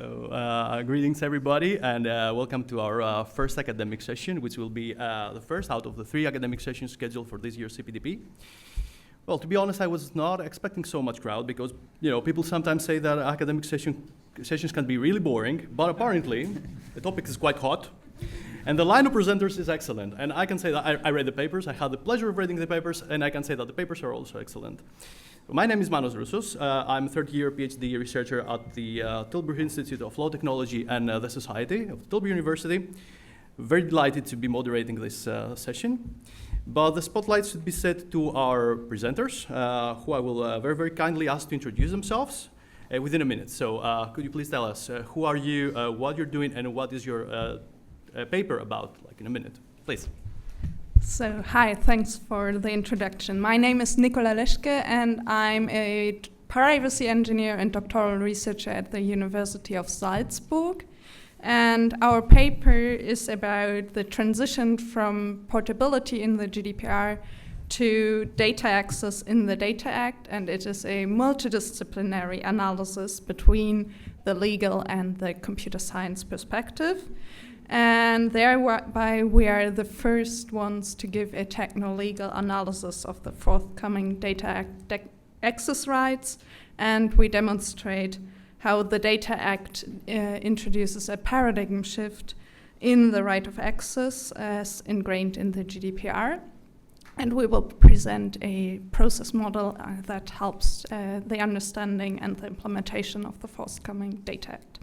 Greetings everybody, and welcome to our first academic session, which will be the first out of the 3 academic sessions scheduled for this year's CPDP. Well, to be honest, I was not expecting so much crowd because, people sometimes say that academic sessions can be really boring, but apparently the topic is quite hot. And the line of presenters is excellent. And I can say that I read the papers, I had the pleasure of reading the papers, and I can say that the papers are also excellent. My name is Manos Roussos. I'm a third-year PhD researcher at the Tilburg Institute of Law Technology and the Society of Tilburg University. Very delighted to be moderating this session. But the spotlight should be set to our presenters, who I will very, very kindly ask to introduce themselves within a minute. So could you please tell us who are you, what you're doing, and what is your paper about, like in a minute, please. So, hi, thanks for the introduction. My name is Nicola Leschke, and I'm a privacy engineer and doctoral researcher at the University of Salzburg. And our paper is about the transition from portability in the GDPR to data access in the Data Act, and it is a multidisciplinary analysis between the legal and the computer science perspective. And thereby we are the first ones to give a techno-legal analysis of the forthcoming Data Act access rights, and we demonstrate how the Data Act introduces a paradigm shift in the right of access as ingrained in the GDPR. And we will present a process model that helps the understanding and the implementation of the forthcoming Data Act.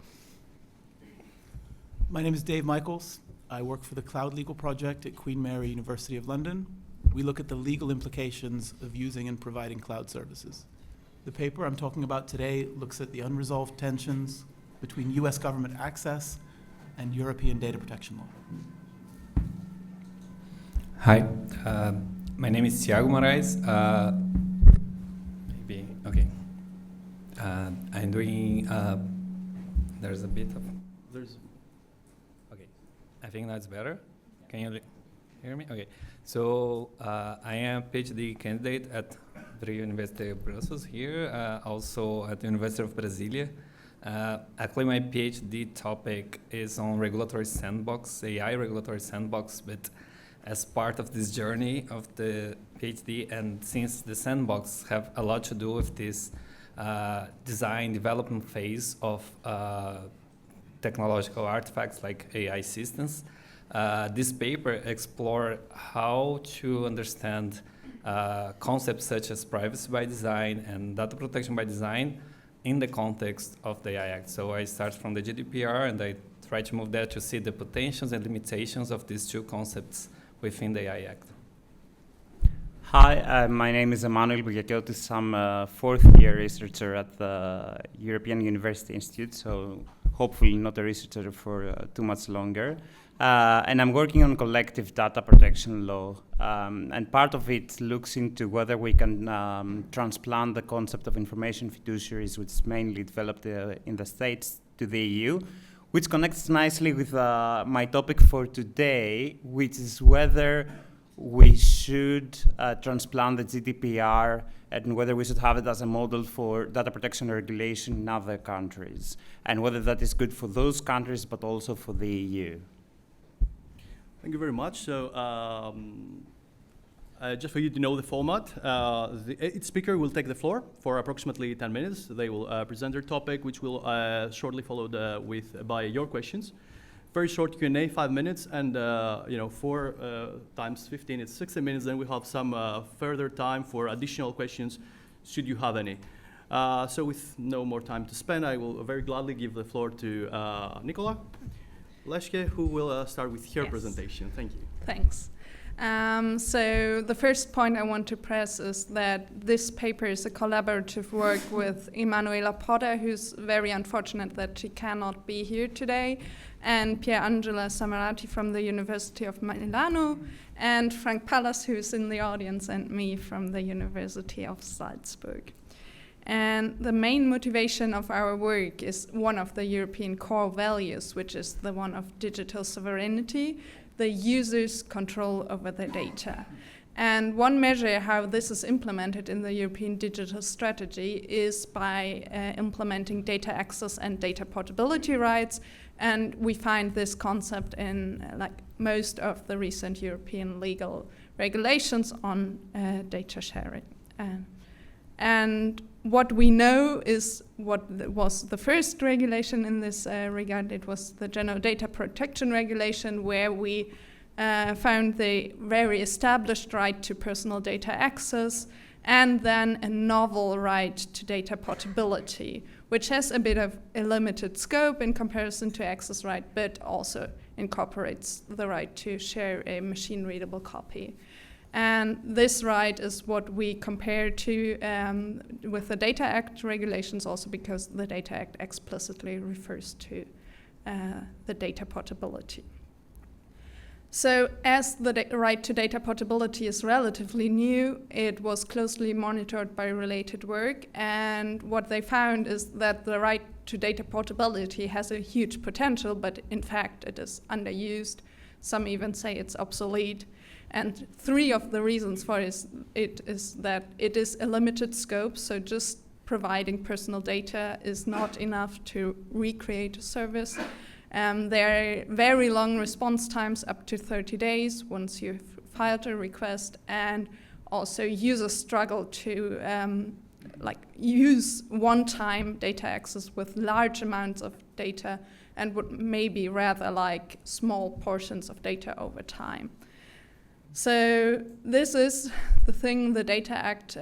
My name is Dave Michels. I work for the Cloud Legal Project at Queen Mary University of London. We look at the legal implications of using and providing cloud services. The paper I'm talking about today looks at the unresolved tensions between US government access and European data protection law. Hi, my name is Thiago Moraes. I'm doing, there's a bit of, I think that's better. Can you hear me? Okay. So I am a PhD candidate at the Universität of Brussels here, also at the University of Brasilia. Actually, my PhD topic is on regulatory sandbox, AI regulatory sandbox, but as part of this journey of the PhD, and since the sandbox have a lot to do with this design development phase of technological artifacts like AI systems. This paper explored how to understand concepts such as privacy by design and data protection by design in the context of the AI Act. So I start from the GDPR and I try to move there to see the potentials and limitations of these 2 concepts within the AI Act. Hi, my name is Emanuela. I'm a 4th-year researcher at the European University Institute, so hopefully not a researcher for too much longer. And I'm working on collective data protection law. And part of it looks into whether we can transplant the concept of information fiduciaries, which is mainly developed in the States, to the EU, which connects nicely with my topic for today, which is whether we should transplant the GDPR and whether we should have it as a model for data protection regulation in other countries, and whether that is good for those countries but also for the EU. Thank you very much. So just for you to know the format, each speaker will take the floor for approximately 10 minutes. They will present their topic, which will shortly followed by your questions. Very short Q&A, 5 minutes, and 4 times 15, it's 60 minutes. Then we have some further time for additional questions, should you have any. So with no more time to spend, I will very gladly give the floor to Nicola Leschke, who will start with her presentation. Thank you. Thanks. So the first point I want to press is that this paper is a collaborative work with Emanuela Podda, who's very unfortunate that she cannot be here today, and Pierangela Samarati from the University of Milano, and Frank Pallas, who's in the audience, and me from the University of Salzburg. And the main motivation of our work is one of the European core values, which is the one of digital sovereignty, the user's control over the data. And one measure how this is implemented in the European digital strategy is by implementing data access and data portability rights. And we find this concept in most of the recent European legal regulations on data sharing. And what we know is what was the first regulation in this regard. It was the General Data Protection Regulation, where we found the very established right to personal data access, and then a novel right to data portability, which has a bit of a limited scope in comparison to access right, but also incorporates the right to share a machine-readable copy. And this right is what we compare to with the Data Act regulations, also because the Data Act explicitly refers to the data portability. So as the right to data portability is relatively new, it was closely monitored by related work, and what they found is that the right to data portability has a huge potential, but in fact it is underused. Some even say it's obsolete. And three of the reasons for it is that it is a limited scope, so just providing personal data is not enough to recreate a service. There are very long response times, up to 30 days once you've filed a request, and also users struggle to use one-time data access with large amounts of data, and would maybe rather like small portions of data over time. So this is the thing the Data Act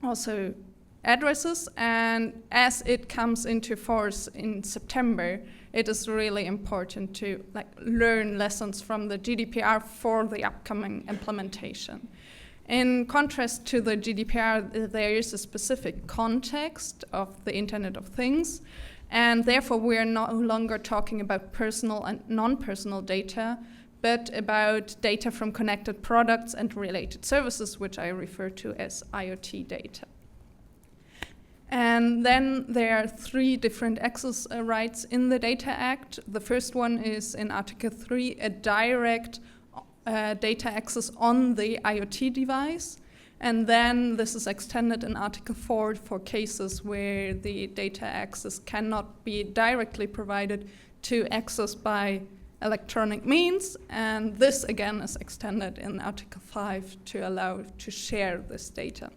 also addresses, and as it comes into force in September, it is really important to learn lessons from the GDPR for the upcoming implementation. In contrast to the GDPR, there is a specific context of the Internet of Things, and therefore we are no longer talking about personal and non-personal data, but about data from connected products and related services, which I refer to as IoT data. And then there are three different access rights in the Data Act. The first one is in Article 3, a direct data access on the IoT device. And then this is extended in Article 4 for cases where the data access cannot be directly provided to access by electronic means. And this again is extended in Article 5 to allow to share this data.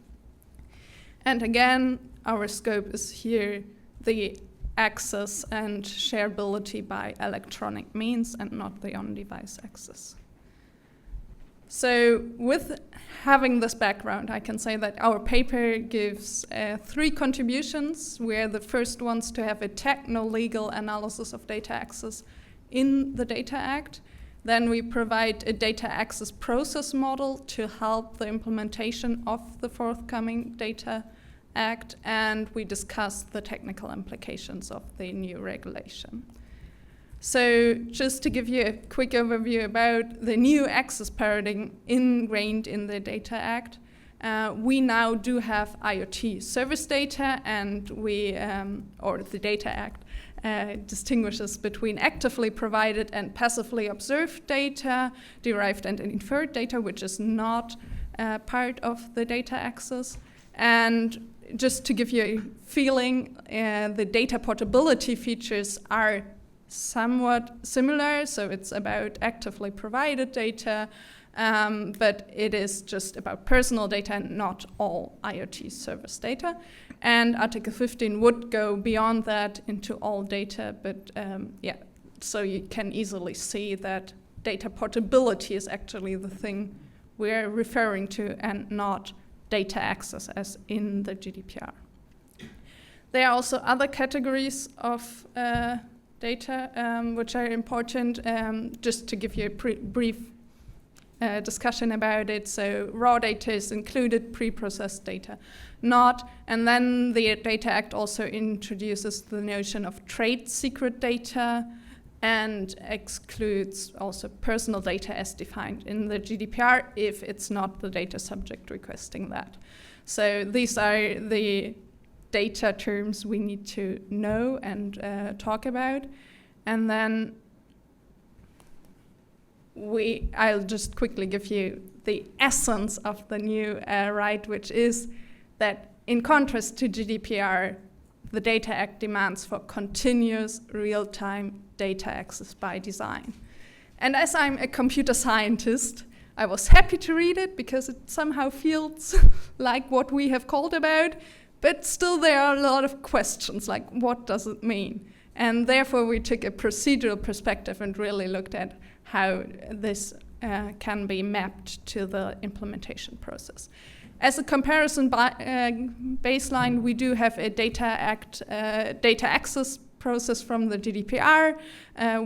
And again, our scope is here the access and shareability by electronic means and not the on-device access. So with having this background, I can say that our paper gives three contributions. We're the first ones to have a techno-legal analysis of data access in the Data Act. Then we provide a data access process model to help the implementation of the forthcoming Data Act, and we discuss the technical implications of the new regulation. So just to give you a quick overview about the new access paradigm ingrained in the Data Act, we now do have IoT service data, and the Data Act distinguishes between actively provided and passively observed data, derived and inferred data, which is not part of the data access. And just to give you a feeling, the data portability features are somewhat similar, so it's about actively provided data, but it is just about personal data and not all IoT service data. And Article 15 would go beyond that into all data, but so you can easily see that data portability is actually the thing we're referring to and not data access as in the GDPR. There are also other categories of data which are important, just to give you a brief discussion about it. So raw data is included, pre-processed data not. And then the Data Act also introduces the notion of trade secret data and excludes also personal data as defined in the GDPR if it's not the data subject requesting that. So these are the data terms we need to know and talk about. And then I'll just quickly give you the essence of the new right, which is that in contrast to GDPR, the Data Act demands for continuous real-time data access by design. And as I'm a computer scientist, I was happy to read it because it somehow feels like what we have called about, but still there are a lot of questions, like what does it mean? And therefore we took a procedural perspective and really looked at how this can be mapped to the implementation process. As a comparison baseline, we do have a data access process from the GDPR,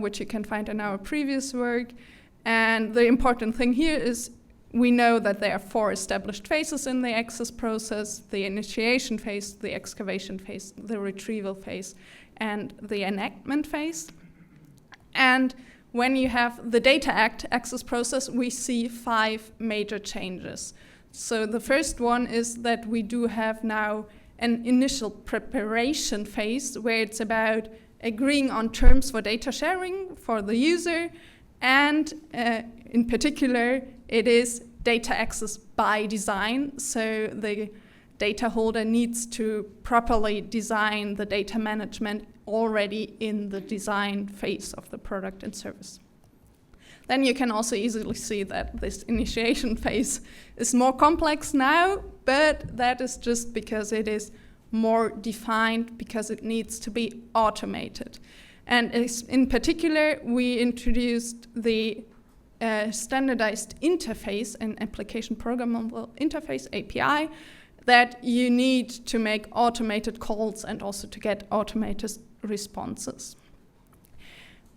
which you can find in our previous work. And the important thing here is we know that there are 4 established phases in the access process: the initiation phase, the excavation phase, the retrieval phase, and the enactment phase. And when you have the Data Act access process, we see 5 major changes. So the first one is that we do have now an initial preparation phase where it's about agreeing on terms for data sharing for the user, and in particular, it is data access by design. So the data holder needs to properly design the data management already in the design phase of the product and service. Then you can also easily see that this initiation phase is more complex now, but that is just because it is more defined, because it needs to be automated. And in particular, we introduced the standardized interface, an application programmable interface, API, that you need to make automated calls and also to get automated responses.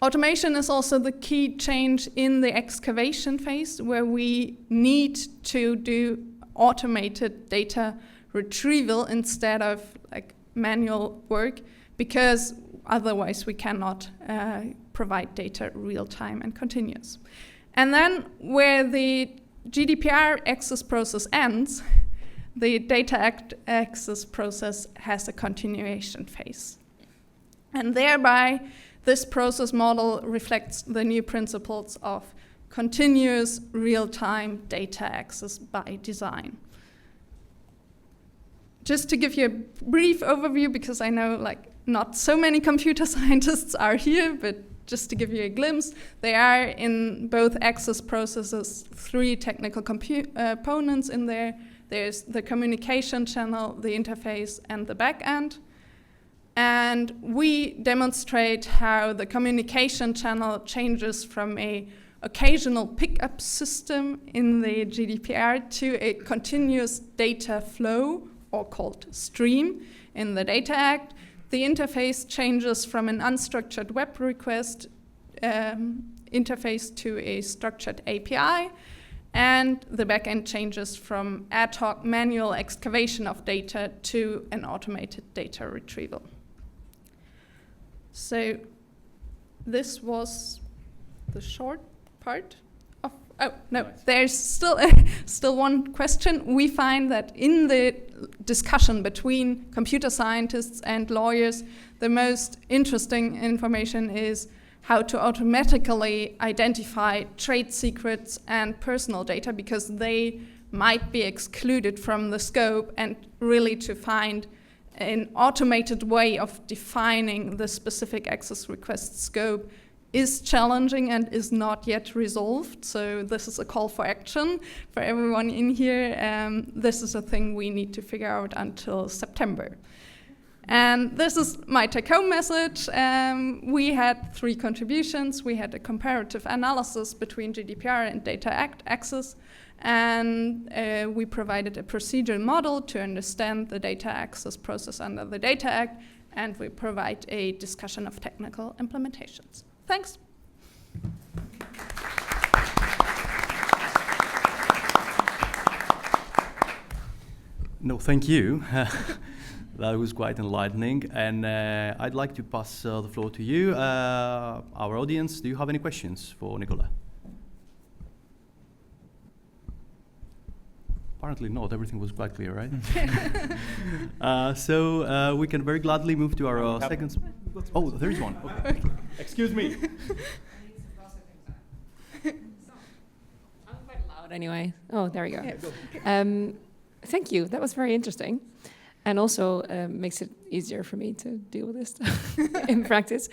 Automation is also the key change in the excavation phase, where we need to do automated data retrieval instead of like manual work, because otherwise we cannot provide data real time and continuous. And then where the GDPR access process ends, the Data Act access process has a continuation phase. And thereby, this process model reflects the new principles of continuous real-time data access by design. Just to give you a brief overview, because I know like not so many computer scientists are here, but just to give you a glimpse, there are in both access processes 3 technical components in there. There's the communication channel, the interface, and the backend. And we demonstrate how the communication channel changes from an occasional pickup system in the GDPR to a continuous data flow, or called stream, in the Data Act. The interface changes from an unstructured web request interface to a structured API, and the backend changes from ad hoc manual excavation of data to an automated data retrieval. So this was the short part of, oh, no, nice. There's still one question. We find that in the discussion between computer scientists and lawyers, the most interesting information is how to automatically identify trade secrets and personal data, because they might be excluded from the scope, and really to find an automated way of defining the specific access request scope is challenging and is not yet resolved. So this is a call for action for everyone in here. This is a thing we need to figure out until September. And this is my take-home message. We had 3 contributions. We had a comparative analysis between GDPR and Data Act access, and we provided a procedural model to understand the data access process under the Data Act, and we provide a discussion of technical implementations. Thanks. No, thank you. That was quite enlightening, and I'd like to pass the floor to you. Our audience, do you have any questions for Nicola? Apparently not, everything was quite clear, right? So we can very gladly move to our second... Oh, there is one. Okay. Excuse me. Anyway, oh, there we go. Thank you. That was very interesting, and also makes it easier for me to deal with this stuff in practice.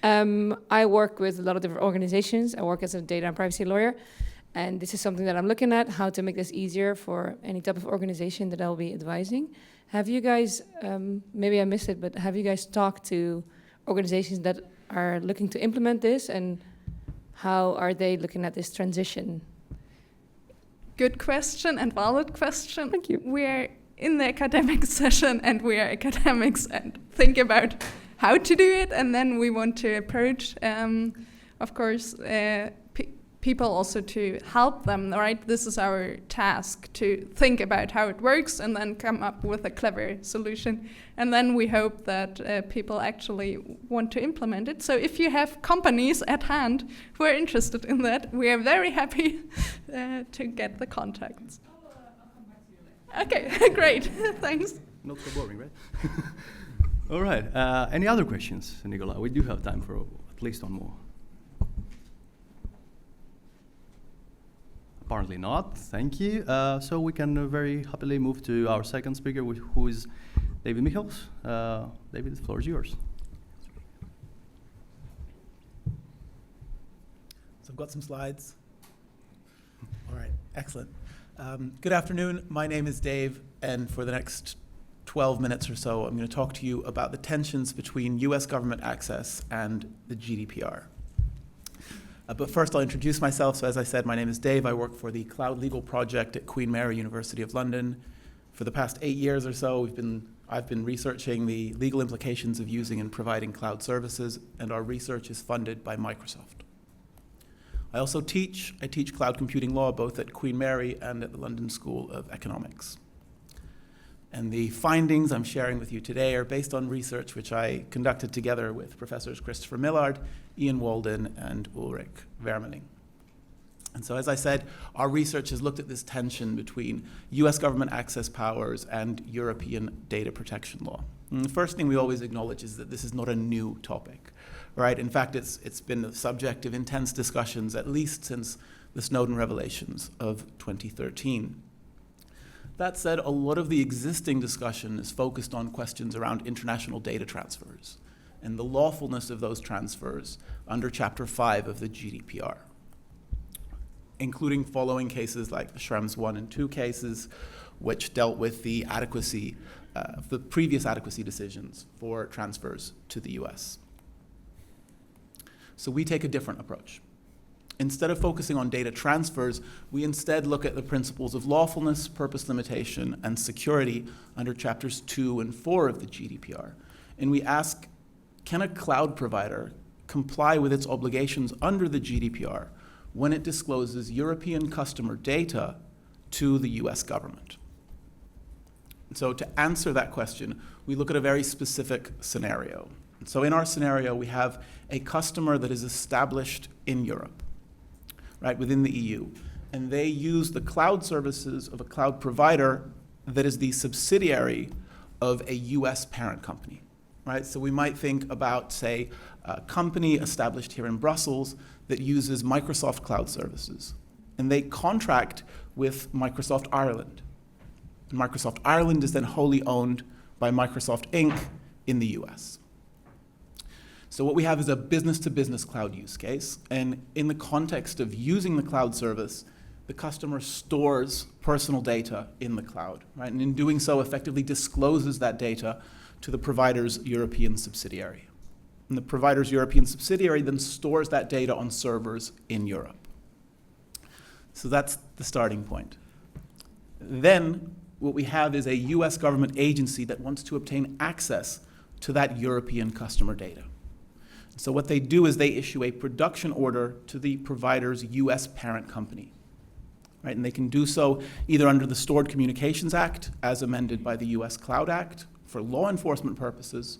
I work with a lot of different organizations. I work as a data and privacy lawyer, and this is something that I'm looking at, how to make this easier for any type of organization that I'll be advising. Have you guys, maybe I missed it, but have you guys talked to organizations that are looking to implement this, and how are they looking at this transition? Good question and valid question. Thank you. We're in the academic session and we are academics and think about how to do it, and then we want to approach, of course, people also to help them, right? This is our task, to think about how it works and then come up with a clever solution. And then we hope that people actually want to implement it. So if you have companies at hand who are interested in that, we are very happy to get the contacts. I'll come back to you later. Okay, great, thanks. Not so boring, right? All right, any other questions, Nicola? We do have time for at least one more. Apparently not, thank you. So we can very happily move to our second speaker, who is David Michels. David, the floor is yours. So I've got some slides. All right, excellent. Good afternoon, my name is Dave, and for the next 12 minutes or so, I'm going to talk to you about the tensions between US government access and the GDPR. But first, I'll introduce myself. So as I said, my name is Dave. I work for the Cloud Legal Project at Queen Mary, University of London. For the past 8 years or so, I've been researching the legal implications of using and providing cloud services, and our research is funded by Microsoft. I also teach cloud computing law both at Queen Mary and at the London School of Economics. And the findings I'm sharing with you today are based on research which I conducted together with Professors Christopher Millard, Ian Walden, and Ulrich Vermeling. And so, as I said, our research has looked at this tension between US government access powers and European data protection law. And the first thing we always acknowledge is that this is not a new topic, right? In fact, it's been the subject of intense discussions at least since the Snowden revelations of 2013. That said, a lot of the existing discussion is focused on questions around international data transfers and the lawfulness of those transfers under Chapter 5 of the GDPR, including following cases like the Schrems 1 and 2 cases, which dealt with the adequacy, the previous adequacy decisions for transfers to the US. So we take a different approach. Instead of focusing on data transfers, we instead look at the principles of lawfulness, purpose limitation, and security under Chapters 2 and 4 of the GDPR. And we ask, can a cloud provider comply with its obligations under the GDPR when it discloses European customer data to the US government? So to answer that question, we look at a very specific scenario. So in our scenario, we have a customer that is established in Europe, right, within the EU, and they use the cloud services of a cloud provider that is the subsidiary of a US parent company, right? So we might think about, say, a company established here in Brussels that uses Microsoft Cloud Services, and they contract with Microsoft Ireland. And Microsoft Ireland is then wholly owned by Microsoft Inc. in the US. So what we have is a business-to-business cloud use case, and in the context of using the cloud service, the customer stores personal data in the cloud, right? And in doing so, effectively discloses that data to the provider's European subsidiary. And the provider's European subsidiary then stores that data on servers in Europe. So that's the starting point. Then what we have is a US government agency that wants to obtain access to that European customer data. So what they do is they issue a production order to the provider's US parent company, right? And they can do so either under the Stored Communications Act, as amended by the US Cloud Act for law enforcement purposes,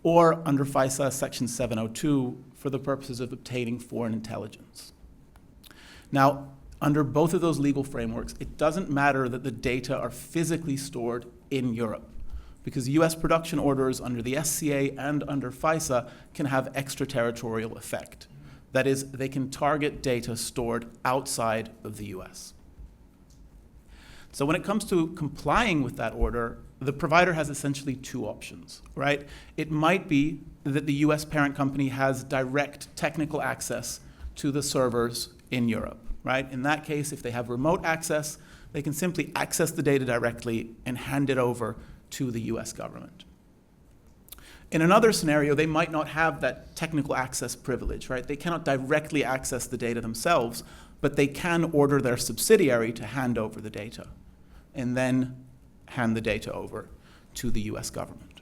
or under FISA Section 702 for the purposes of obtaining foreign intelligence. Now, under both of those legal frameworks, it doesn't matter that the data are physically stored in Europe, because US production orders under the SCA and under FISA can have extraterritorial effect. That is, they can target data stored outside of the US. So when it comes to complying with that order, the provider has essentially two options, right? It might be that the US parent company has direct technical access to the servers in Europe, right? In that case, if they have remote access, they can simply access the data directly and hand it over to the US government. In another scenario, they might not have that technical access privilege, right? They cannot directly access the data themselves, but they can order their subsidiary to hand over the data and then hand the data over to the US government.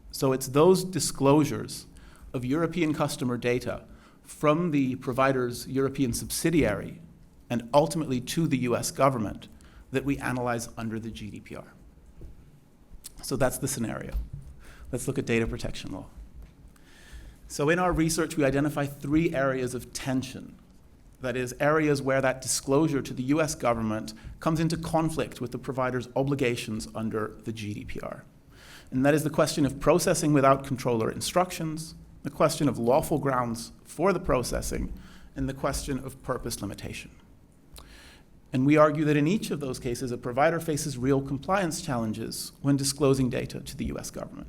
So it's those disclosures of European customer data from the provider's European subsidiary and ultimately to the US government that we analyze under the GDPR. So that's the scenario. Let's look at data protection law. So in our research, we identify 3 areas of tension. That is, areas where that disclosure to the US government comes into conflict with the provider's obligations under the GDPR. And that is the question of processing without controller instructions, the question of lawful grounds for the processing, and the question of purpose limitation. And we argue that in each of those cases, a provider faces real compliance challenges when disclosing data to the US government.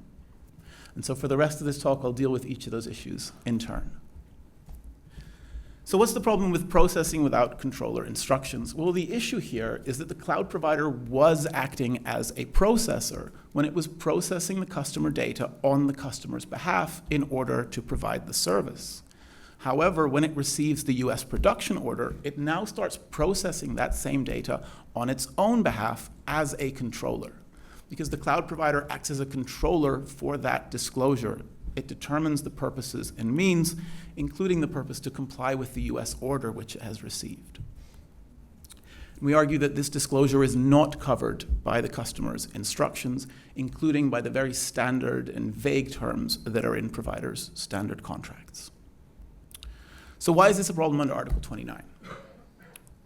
And so for the rest of this talk, I'll deal with each of those issues in turn. So what's the problem with processing without controller instructions? Well, the issue here is that the cloud provider was acting as a processor when it was processing the customer data on the customer's behalf in order to provide the service. However, when it receives the US production order, it now starts processing that same data on its own behalf as a controller. Because the cloud provider acts as a controller for that disclosure. It determines the purposes and means, including the purpose to comply with the US order which it has received. We argue that this disclosure is not covered by the customer's instructions, including by the very standard and vague terms that are in providers' standard contracts. So why is this a problem under Article 29?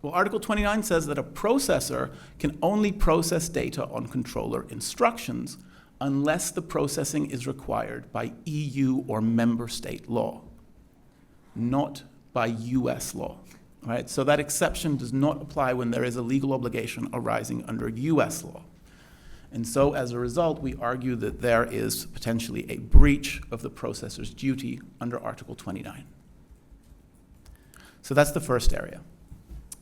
Well, Article 29 says that a processor can only process data on controller instructions unless the processing is required by EU or member state law, not by US law. Right? So that exception does not apply when there is a legal obligation arising under US law. And so as a result, we argue that there is potentially a breach of the processor's duty under Article 29. So that's the first area.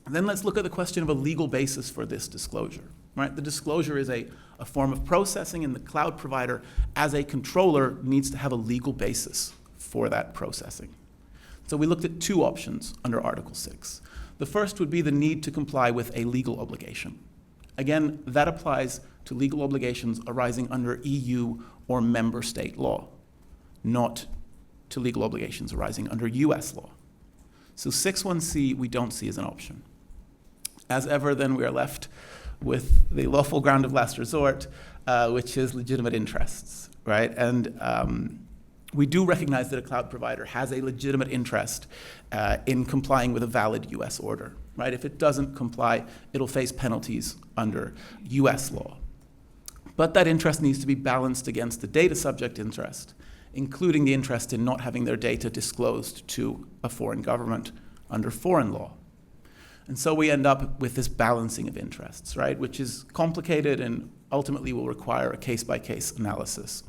And then let's look at the question of a legal basis for this disclosure. Right? The disclosure is a form of processing, and the cloud provider, as a controller, needs to have a legal basis for that processing. So we looked at 2 options under Article 6. The first would be the need to comply with a legal obligation. Again, that applies to legal obligations arising under EU or member state law, not to legal obligations arising under US law. So 6.1c we don't see as an option. As ever, then, we are left with the lawful ground of last resort, which is legitimate interests, right? And we do recognize that a cloud provider has a legitimate interest in complying with a valid US order, right? If it doesn't comply, it'll face penalties under US law. But that interest needs to be balanced against the data subject interest, including the interest in not having their data disclosed to a foreign government under foreign law. And so we end up with this balancing of interests, right, which is complicated and ultimately will require a case-by-case analysis.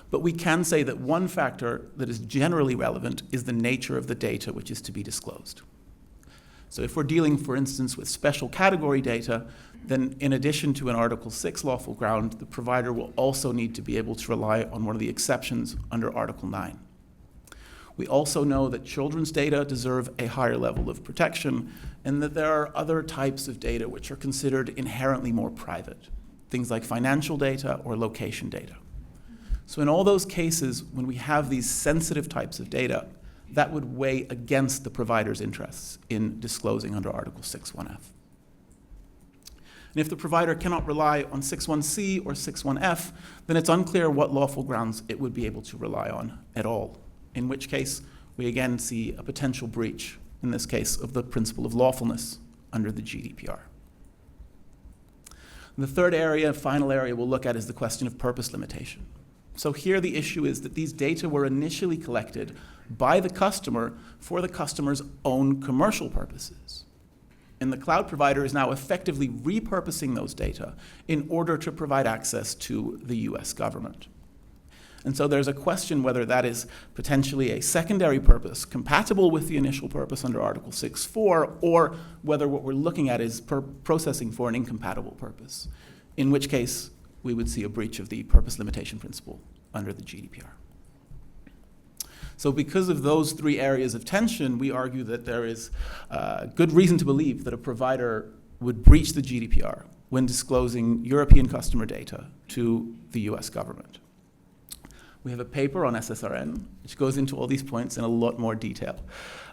But we can say that one factor that is generally relevant is the nature of the data which is to be disclosed. So if we're dealing, for instance, with special category data, then in addition to an Article 6 lawful ground, the provider will also need to be able to rely on one of the exceptions under Article 9. We also know that children's data deserve a higher level of protection, and that there are other types of data which are considered inherently more private, things like financial data or location data. So in all those cases, when we have these sensitive types of data, that would weigh against the provider's interests in disclosing under Article 6.1f. And if the provider cannot rely on 6.1c or 6.1f, then it's unclear what lawful grounds it would be able to rely on at all, in which case we again see a potential breach, in this case, of the principle of lawfulness under the GDPR. And the third area, final area we'll look at is the question of purpose limitation. So here the issue is that these data were initially collected by the customer for the customer's own commercial purposes. And the cloud provider is now effectively repurposing those data in order to provide access to the US government. And so there's a question whether that is potentially a secondary purpose compatible with the initial purpose under Article 6.4, or whether what we're looking at is processing for an incompatible purpose, in which case we would see a breach of the purpose limitation principle under the GDPR. So because of those three areas of tension, we argue that there is good reason to believe that a provider would breach the GDPR when disclosing European customer data to the US government. We have a paper on SSRN, which goes into all these points in a lot more detail.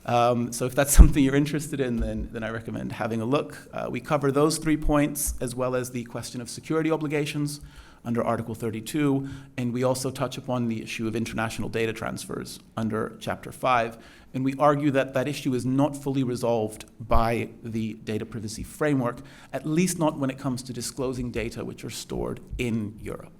So if that's something you're interested in, then I recommend having a look. We cover those 3 points, as well as the question of security obligations under Article 32, and we also touch upon the issue of international data transfers under Chapter 5, and we argue that that issue is not fully resolved by the data privacy framework, at least not when it comes to disclosing data which are stored in Europe.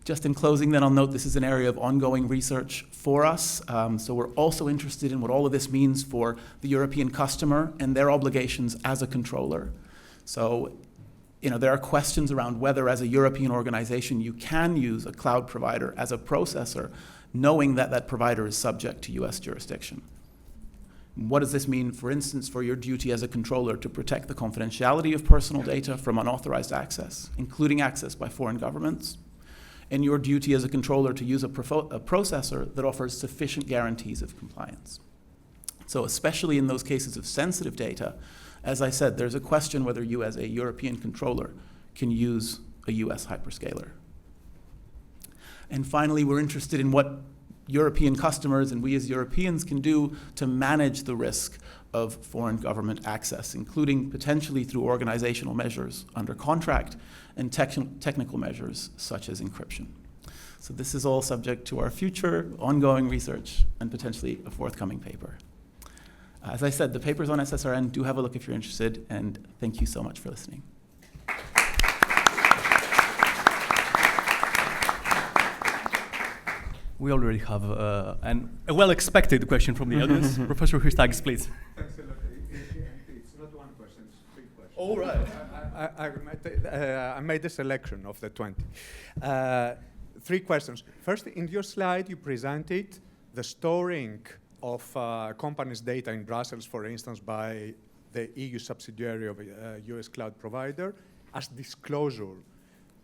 Just in closing, then, I'll note this is an area of ongoing research for us. So we're also interested in what all of this means for the European customer and their obligations as a controller. So, there are questions around whether, as a European organization, you can use a cloud provider as a processor, knowing that that provider is subject to US jurisdiction. What does this mean, for instance, for your duty as a controller to protect the confidentiality of personal data from unauthorized access, including access by foreign governments? And your duty as a controller to use a processor that offers sufficient guarantees of compliance. So especially in those cases of sensitive data, as I said, there's a question whether you as a European controller can use a US hyperscaler. And finally, we're interested in what European customers and we as Europeans can do to manage the risk of foreign government access, including potentially through organizational measures under contract and technical measures such as encryption. So this is all subject to our future ongoing research and potentially a forthcoming paper. As I said, the papers on SSRN, do have a look if you're interested, and thank you so much for listening. We already have a well-expected question from the audience. Professor Christakis, please. Thanks a lot. It's not one question, it's 3 questions. All right. I made a selection of the 20. 3 questions. First, in your slide, you presented the storing of companies' data in Brussels, for instance, by the EU subsidiary of a US cloud provider as disclosure.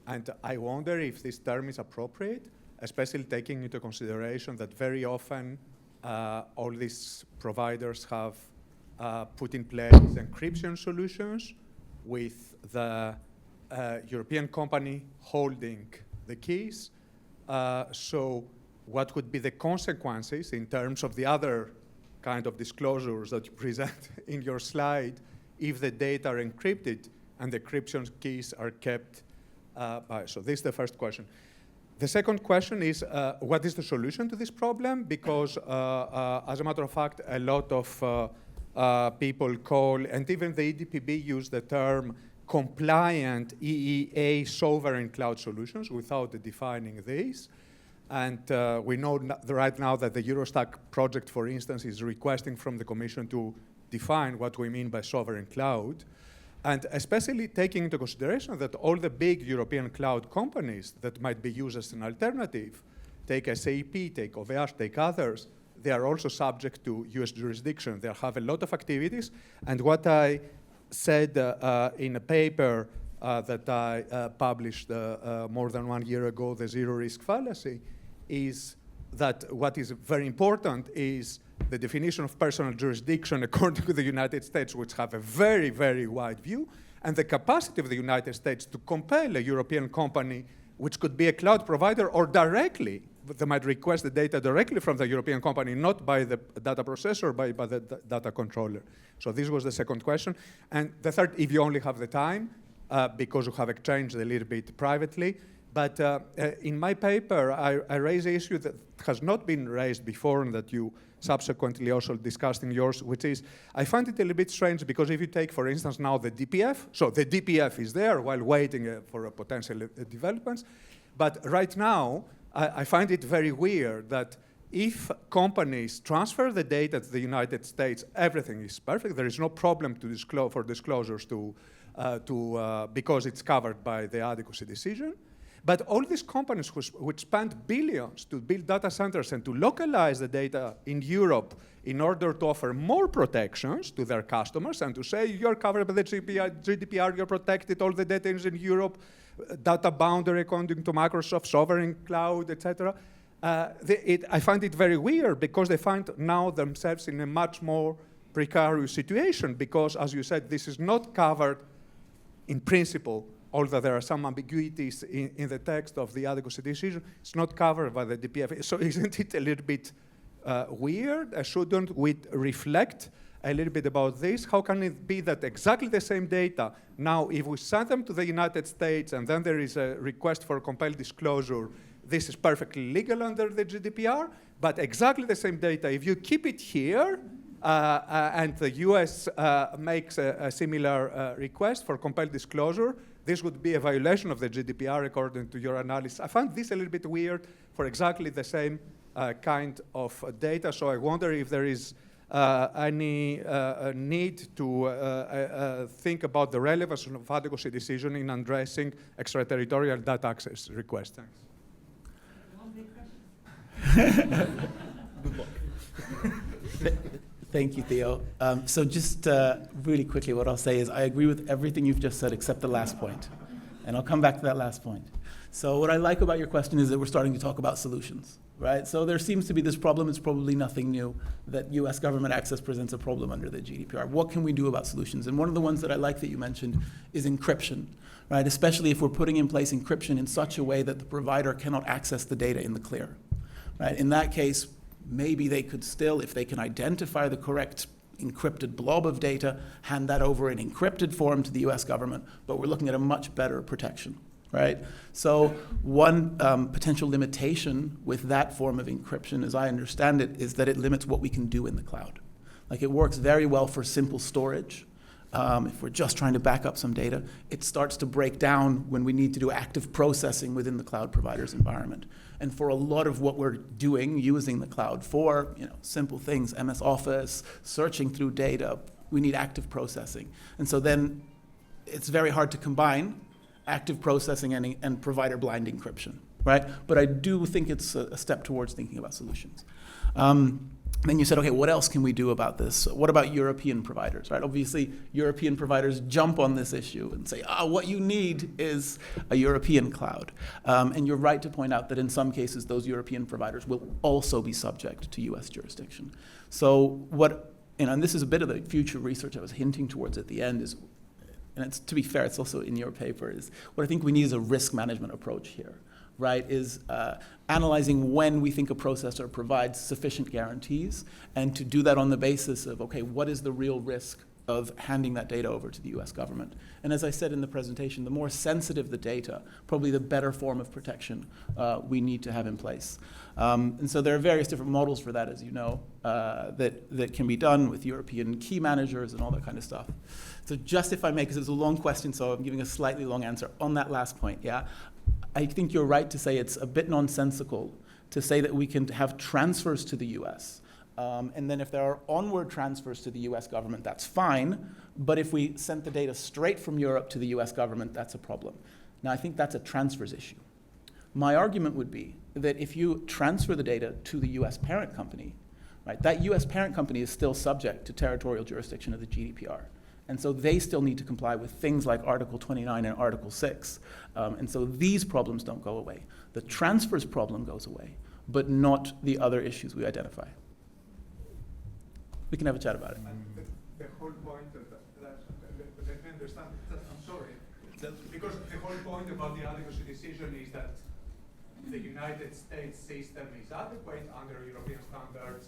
And I wonder if this term is appropriate, especially taking into consideration that very often all these providers have put in place encryption solutions with the European company holding the keys. So what would be the consequences in terms of the other kind of disclosures that you present in your slide if the data are encrypted and the encryption keys are kept by? So this is the first question. The second question is, what is the solution to this problem? Because as a matter of fact, a lot of people call, and even the EDPB use the term compliant EEA sovereign cloud solutions without defining these. And we know right now that the Eurostack project, for instance, is requesting from the Commission to define what we mean by sovereign cloud. And especially taking into consideration that all the big European cloud companies that might be used as an alternative, take SAP, take OVH, take others, they are also subject to US jurisdiction. They have a lot of activities. And what I said in a paper that I published more than 1 year ago, the zero risk fallacy, is that what is very important is the definition of personal jurisdiction according to the United States, which have a very, very wide view, and the capacity of the United States to compel a European company, which could be a cloud provider or directly, they might request the data directly from the European company, not by the data processor, by the data controller. So this was the second question. And the third, if you only have the time, because you have exchanged a little bit privately, but in my paper, I raise an issue that has not been raised before and that you subsequently also discussed in yours, which is, I find it a little bit strange because if you take, for instance, now the DPF, so the DPF is there while waiting for potential developments, but right now, I find it very weird that if companies transfer the data to the United States, everything is perfect. There is no problem to for disclosures because it's covered by the adequacy decision. But all these companies which spend billions to build data centers and to localize the data in Europe in order to offer more protections to their customers and to say, you're covered by the GDPR, you're protected, all the data is in Europe, data boundary according to Microsoft, sovereign cloud, etc. I find it very weird because they find now themselves in a much more precarious situation because, as you said, this is not covered in principle, although there are some ambiguities in the text of the adequacy decision. It's not covered by the DPF. So isn't it a little bit weird? Shouldn't we reflect a little bit about this? How can it be that exactly the same data, now if we send them to the United States and then there is a request for compelled disclosure, this is perfectly legal under the GDPR, but exactly the same data, if you keep it here, and the US makes a similar request for compelled disclosure, this would be a violation of the GDPR according to your analysis. I find this a little bit weird for exactly the same kind of data, so I wonder if there is any need to think about the relevance of adequacy decision in addressing extraterritorial data access requests. Thanks. Good luck. Thank you, Theo. So just really quickly, what I'll say is I agree with everything you've just said except the last point. And I'll come back to that last point. So what I like about your question is that we're starting to talk about solutions, right? So there seems to be this problem. It's probably nothing new that US government access presents a problem under the GDPR. What can we do about solutions? And one of the ones that I like that you mentioned is encryption, right? Especially if we're putting in place encryption in such a way that the provider cannot access the data in the clear, right? In that case, maybe they could still, if they can identify the correct encrypted blob of data, hand that over in encrypted form to the US government, but we're looking at a much better protection, right? So one potential limitation with that form of encryption, as I understand it, is that it limits what we can do in the cloud. Like it works very well for simple storage. If we're just trying to back up some data, it starts to break down when we need to do active processing within the cloud provider's environment. And for a lot of what we're doing using the cloud for, simple things, MS Office, searching through data, we need active processing. And so then it's very hard to combine active processing and provider blind encryption, right? But I do think it's a step towards thinking about solutions. Then you said, okay, what else can we do about this? What about European providers, right? Obviously, European providers jump on this issue and say, what you need is a European cloud. And you're right to point out that in some cases, those European providers will also be subject to US jurisdiction. So and this is a bit of the future research I was hinting towards at the end is, and to be fair, it's also in your paper, is what I think we need is a risk management approach here, right, is analyzing when we think a processor provides sufficient guarantees, and to do that on the basis of, okay, what is the real risk of handing that data over to the US government? And as I said in the presentation, the more sensitive the data, probably the better form of protection we need to have in place. And so there are various different models for that, as you know, that can be done with European key managers and all that kind of stuff. So just if I may, because it's a long question, so I'm giving a slightly long answer on that last point, yeah? I think you're right to say it's a bit nonsensical to say that we can have transfers to the US. And then if there are onward transfers to the US government, that's fine. But if we sent the data straight from Europe to the US government, that's a problem. Now, I think that's a transfers issue. My argument would be that if you transfer the data to the US parent company, right, that US parent company is still subject to territorial jurisdiction of the GDPR. And so they still need to comply with things like Article 29 and Article 6. And so these problems don't go away. The transfers problem goes away, but not the other issues we identify. We can have a chat about it. And the whole point of that, let me understand, I'm sorry, because the whole point about the adequacy decision is that the United States system is adequate under European standards.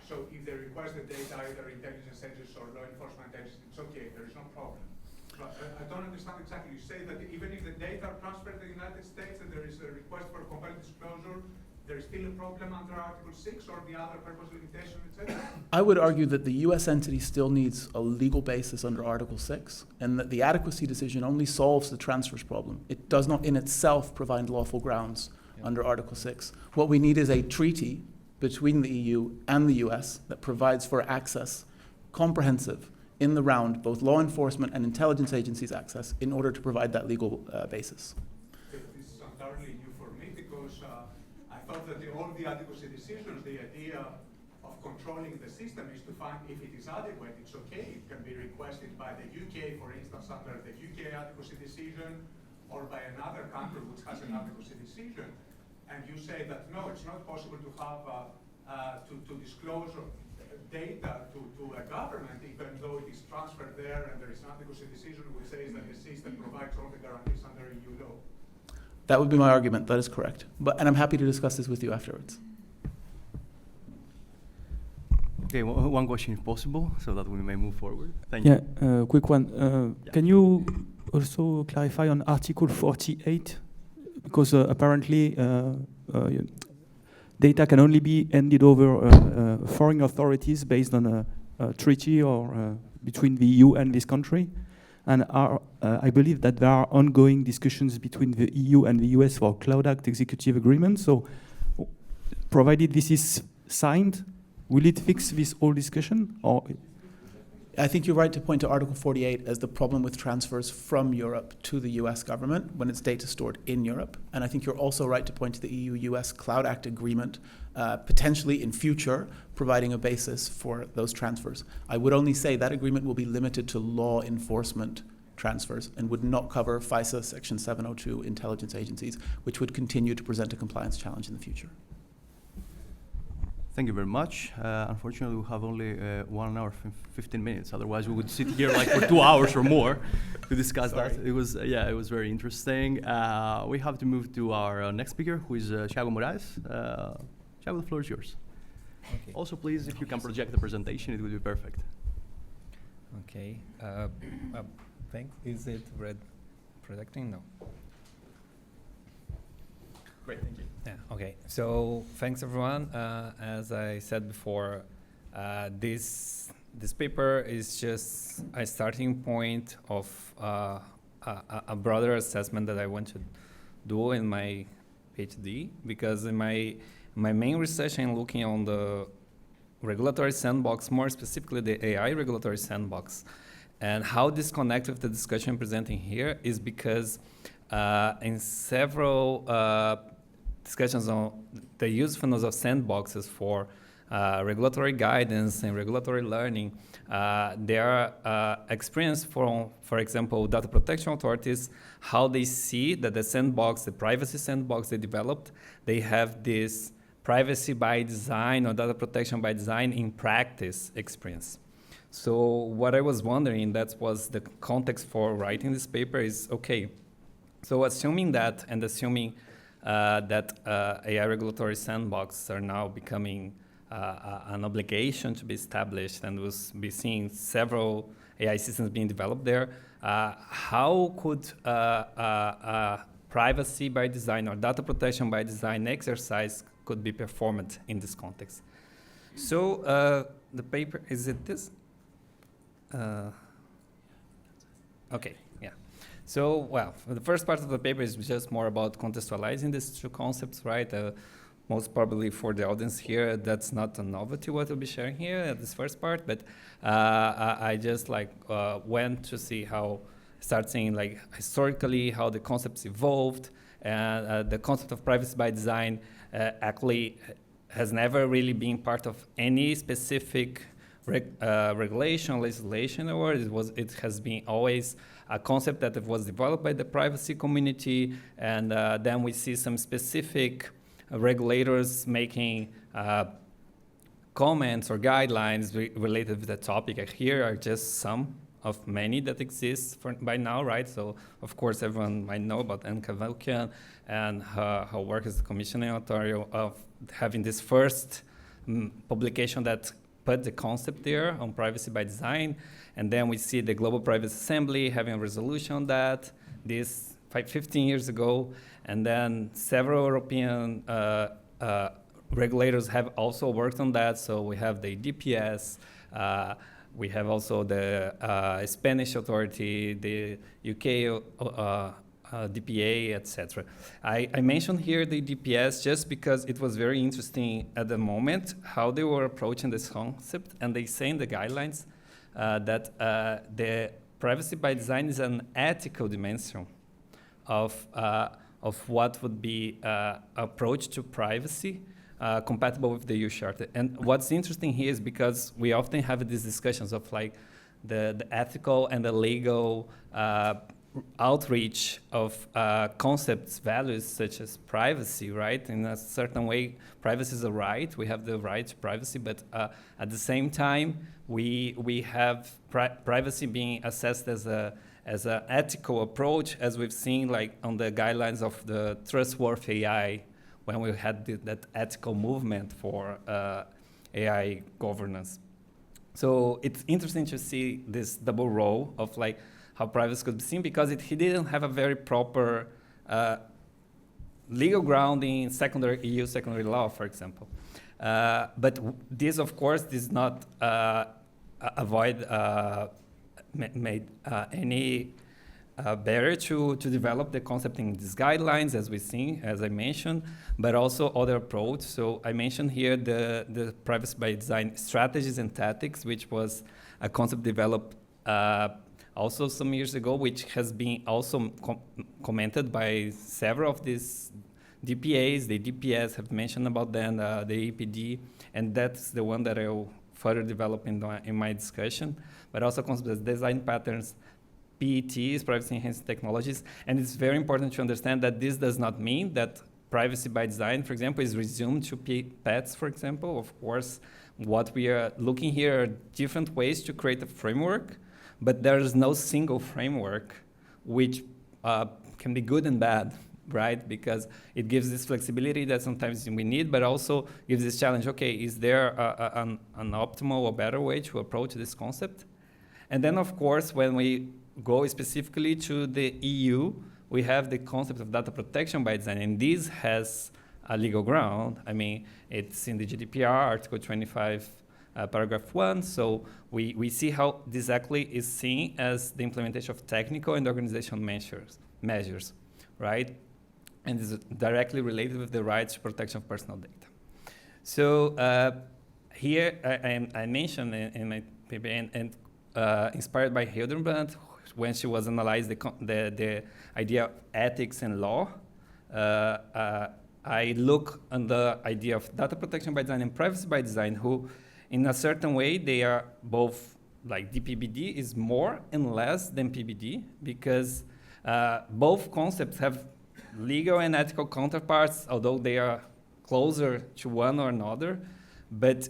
So if they request the data, either intelligence agencies or law enforcement agencies, it's okay, there is no problem. But I don't understand exactly. You say that even if the data are transferred to the United States and there is a request for compelled disclosure, there is still a problem under Article 6 or the other purpose limitation, etc.? I would argue that the US entity still needs a legal basis under Article 6, and that the adequacy decision only solves the transfers problem. It does not in itself provide lawful grounds under Article 6. What we need is a treaty between the EU and the US that provides for access, comprehensive, in the round, both law enforcement and intelligence agencies access in order to provide that legal basis. This is entirely new for me because I thought that all the adequacy decisions, the idea of controlling the system is to find if it is adequate, it's okay. It can be requested by the UK, for instance, under the UK adequacy decision, or by another country which has an adequacy decision. And you say that no, it's not possible to have to disclose data to a government, even though it is transferred there and there is an adequacy decision which says that the system provides all the guarantees under EU law. That would be my argument. That is correct. And I'm happy to discuss this with you afterwards. Okay, one question if possible, so that we may move forward. Thank you. Yeah, quick one. Yeah. Can you also clarify on Article 48? Because apparently data can only be handed over foreign authorities based on a treaty or between the EU and this country. And I believe that there are ongoing discussions between the EU and the US for Cloud Act executive agreement. So provided this is signed, will it fix this whole discussion? Or I think you're right to point to Article 48 as the problem with transfers from Europe to the US government when it's data stored in Europe. And I think you're also right to point to the EU-US Cloud Act agreement, potentially in future, providing a basis for those transfers. I would only say that agreement will be limited to law enforcement transfers and would not cover FISA Section 702 intelligence agencies, which would continue to present a compliance challenge in the future. Thank you very much. Unfortunately, we have only 1 hour 15 minutes. Otherwise, we would sit here like for 2 hours or more to discuss that. It was it was very interesting. We have to move to our next speaker, who is Thiago Moraes. Thiago, the floor is yours. Okay. Also, please, if you can project the presentation, it would be perfect. Okay. Thanks. Is it projecting? No. Great, thank you. Yeah, okay. So thanks everyone. As I said before, this paper is just a starting point of a broader assessment that I want to do in my PhD, because in my main research I'm looking on the regulatory sandbox, more specifically the AI regulatory sandbox. And how this connects with the discussion I'm presenting here is because in several discussions on the usefulness of sandboxes for regulatory guidance and regulatory learning, there are experience from, for example, data protection authorities, how they see that the sandbox, the privacy sandbox they developed, they have this privacy by design or data protection by design in practice experience. So what I was wondering, that was the context for writing this paper is, okay, so assuming that and assuming that AI regulatory sandboxes are now becoming an obligation to be established, and we'll be seeing several AI systems being developed there, how could privacy by design or data protection by design exercise could be performed in this context? So the paper, is it this? Okay, yeah. So, well, the first part of the paper is just more about contextualizing these two concepts, right? Most probably for the audience here, that's not a novelty what I'll be sharing here at this first part, but I just went to see how, start seeing like historically how the concepts evolved, and the concept of privacy by design actually has never really been part of any specific regulation, legislation, or it has been always a concept that was developed by the privacy community, and then we see some specific regulators making comments or guidelines related to the topic. Here are just some of many that exist by now, right? So, of course, everyone might know about Anne Cavalcan and her work as the commissioning authority of having this first publication that put the concept there on privacy by design. And then we see the Global Privacy Assembly having a resolution on that, this 15 years ago. And then several European regulators have also worked on that. So we have the DPS, we have also the Spanish authority, the UK DPA, etc. I mentioned here the DPS just because it was very interesting at the moment how they were approaching this concept, and they say in the guidelines that the privacy by design is an ethical dimension of what would be approach to privacy compatible with the EU Charter. And what's interesting here is because we often have these discussions of like the ethical and the legal outreach of concepts, values such as privacy, right? In a certain way, privacy is a right. We have the right to privacy, but at the same time, we have privacy being assessed as an ethical approach, as we've seen like on the guidelines of the trustworthy AI, when we had that ethical movement for AI governance. So it's interesting to see this double role of like how privacy could be seen, because he didn't have a very proper legal ground in EU secondary law, for example. But this, of course, does not made any barrier to develop the concept in these guidelines, as we see, as I mentioned, but also other approach. So I mentioned here the privacy by design strategies and tactics, which was a concept developed also some years ago, which has been also commented by several of these DPAs. The DPS have mentioned about them, the EPD, and that's the one that I will further develop in my discussion, but also concepts as design patterns, PETs, privacy enhancing technologies. And it's very important to understand that this does not mean that privacy by design, for example, is resumed to pets, for example. Of course, what we are looking here are different ways to create a framework, but there is no single framework which can be good and bad, right? Because it gives this flexibility that sometimes we need, but also gives this challenge, okay, is there an optimal or better way to approach this concept? And then, of course, when we go specifically to the EU, we have the concept of data protection by design, and this has a legal ground. I mean, it's in the GDPR, Article 25, Paragraph 1, so we see how this exactly is seen as the implementation of technical and organizational measures, right? And is directly related with the rights to protection of personal data. So here I mentioned in my paper, and inspired by Hildebrand, when she was analyzing the idea of ethics and law, I look on the idea of data protection by design and privacy by design, who in a certain way, they are both, like DPBD is more and less than PBD, because both concepts have legal and ethical counterparts, although they are closer to one or another. But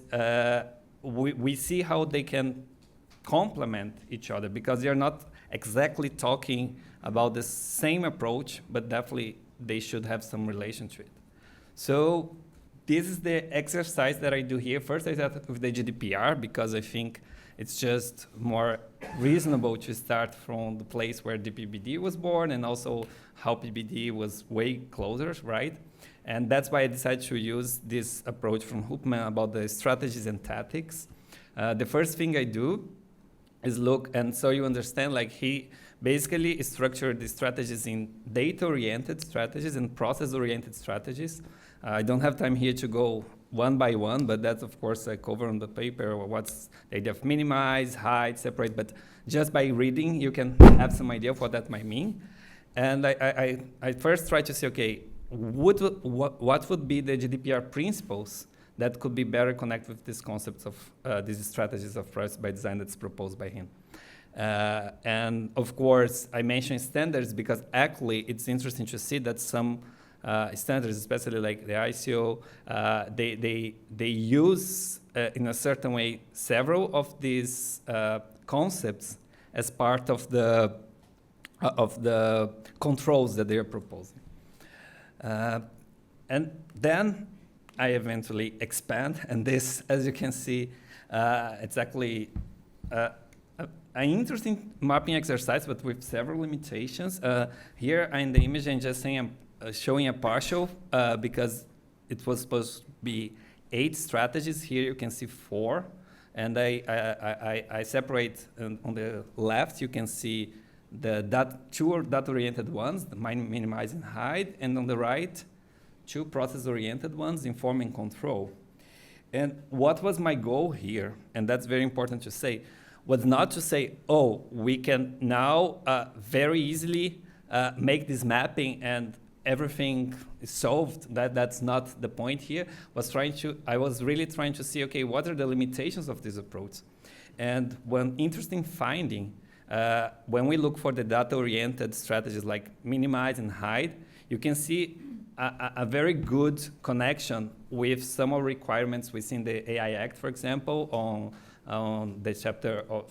we see how they can complement each other, because they are not exactly talking about the same approach, but definitely they should have some relation to it. So this is the exercise that I do here. First, I started with the GDPR, because I think it's just more reasonable to start from the place where the PBD was born, and also how PBD was way closer, right? And that's why I decided to use this approach from Hoopman about the strategies and tactics. The first thing I do is look, and so you understand, like he basically structured the strategies in data-oriented strategies and process-oriented strategies. I don't have time here to go one by one, but that's, of course, I cover on the paper what's the idea of minimize, hide, separate, but just by reading, you can have some idea of what that might mean. And I first try to say, okay, what would be the GDPR principles that could be better connected with these concepts of these strategies of privacy by design that's proposed by him. And of course, I mentioned standards because actually it's interesting to see that some standards, especially like the ICO, they use in a certain way several of these concepts as part of the controls that they are proposing. And then I eventually expand, and this, as you can see, it's actually an interesting mapping exercise, but with several limitations. Here in the image, I'm just saying showing a partial because it was supposed to be 8 strategies. Here you can see 4, and I separate on the left. You can see two data-oriented ones, the minimize and hide, and on the right, two process-oriented ones, inform and control. And what was my goal here, and that's very important to say, was not to say, oh, we can now very easily make this mapping and everything is solved. That's not the point here. I was really trying to see, okay, what are the limitations of this approach? And one interesting finding, when we look for the data-oriented strategies like minimize and hide, you can see a very good connection with some of the requirements within the AI Act, for example, on the chapter of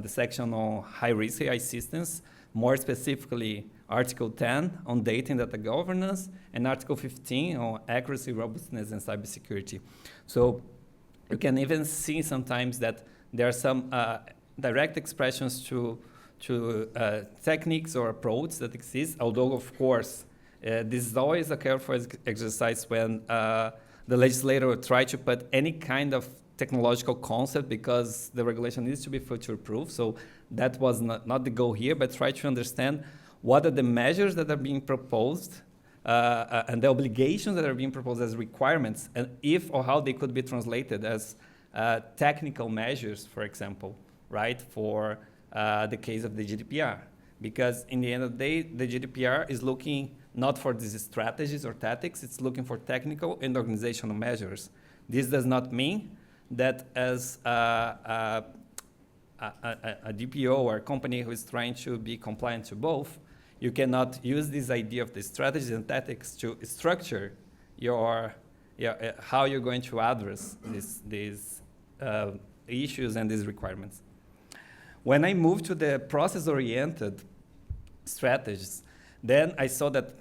the section on high-risk AI systems, more specifically Article 10 on data and data governance, and Article 15 on accuracy, robustness, and cybersecurity. So you can even see sometimes that there are some direct expressions to techniques or approaches that exist, although, of course, this is always a careful exercise when the legislator tries to put any kind of technological concept because the regulation needs to be future-proof. So that was not the goal here, but try to understand what are the measures that are being proposed and the obligations that are being proposed as requirements, and if or how they could be translated as technical measures, for example, right, for the case of the GDPR. Because in the end of the day, the GDPR is looking not for these strategies or tactics, it's looking for technical and organizational measures. This does not mean that as a DPO or a company who is trying to be compliant to both, you cannot use this idea of the strategies and tactics to structure your how you're going to address these issues and these requirements. When I moved to the process-oriented strategies, then I saw that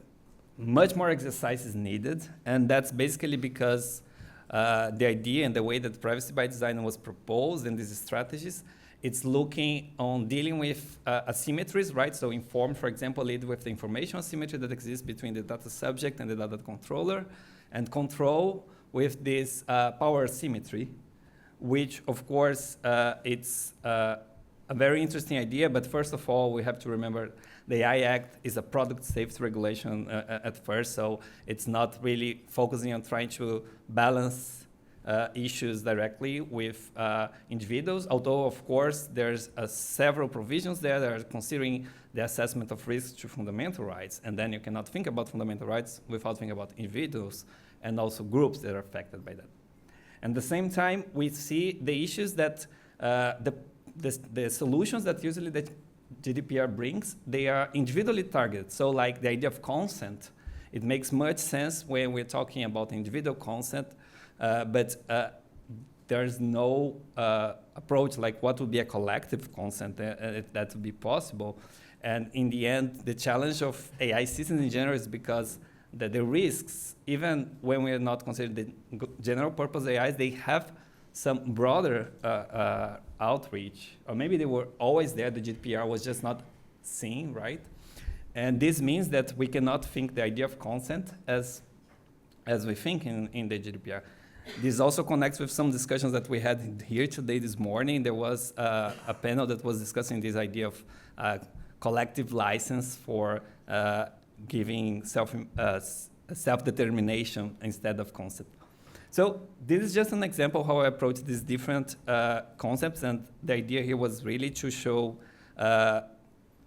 much more exercise is needed, and that's basically because the idea and the way that privacy by design was proposed in these strategies, it's looking on dealing with asymmetries, right? So inform, for example, lead with the information asymmetry that exists between the data subject and the data controller, and control with this power asymmetry, which, of course, it's a very interesting idea, but first of all, we have to remember the AI Act is a product safety regulation at first, so it's not really focusing on trying to balance issues directly with individuals, although, of course, there's several provisions there that are considering the assessment of risks to fundamental rights, and then you cannot think about fundamental rights without thinking about individuals and also groups that are affected by that. At the same time, we see the issues that the solutions that usually the GDPR brings, they are individually targeted. So like the idea of consent, it makes much sense when we're talking about individual consent, but there's no approach like what would be a collective consent that would be possible. And in the end, the challenge of AI systems in general is because the risks, even when we are not considering the general purpose AIs, they have some broader outreach, or maybe they were always there, the GDPR was just not seen, right? And this means that we cannot think the idea of consent as we think in the GDPR. This also connects with some discussions that we had here today this morning. There was a panel that was discussing this idea of collective license for giving self-determination instead of consent. So this is just an example of how I approach these different concepts, and the idea here was really to show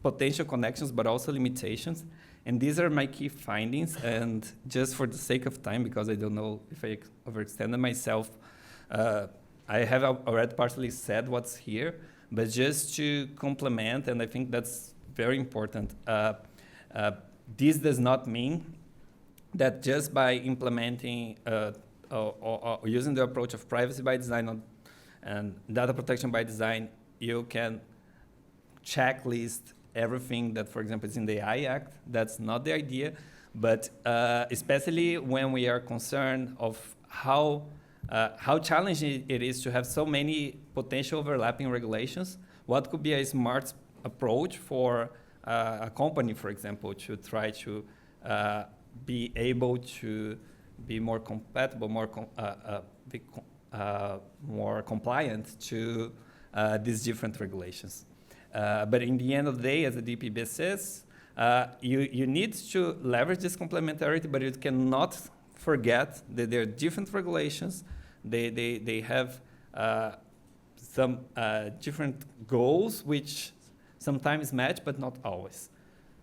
potential connections, but also limitations. And these are my key findings, and just for the sake of time, because I don't know if I overextended myself, I have already partially said what's here, but just to complement, and I think that's very important, this does not mean that just by implementing or using the approach of privacy by design and data protection by design, you can checklist everything that, for example, is in the AI Act. That's not the idea, but especially when we are concerned of how challenging it is to have so many potential overlapping regulations, what could be a smart approach for a company, for example, to try to be able to be more compatible, more compliant to these different regulations. But in the end of the day, as the DPB says, you need to leverage this complementarity, but you cannot forget that there are different regulations. They have some different goals, which sometimes match, but not always.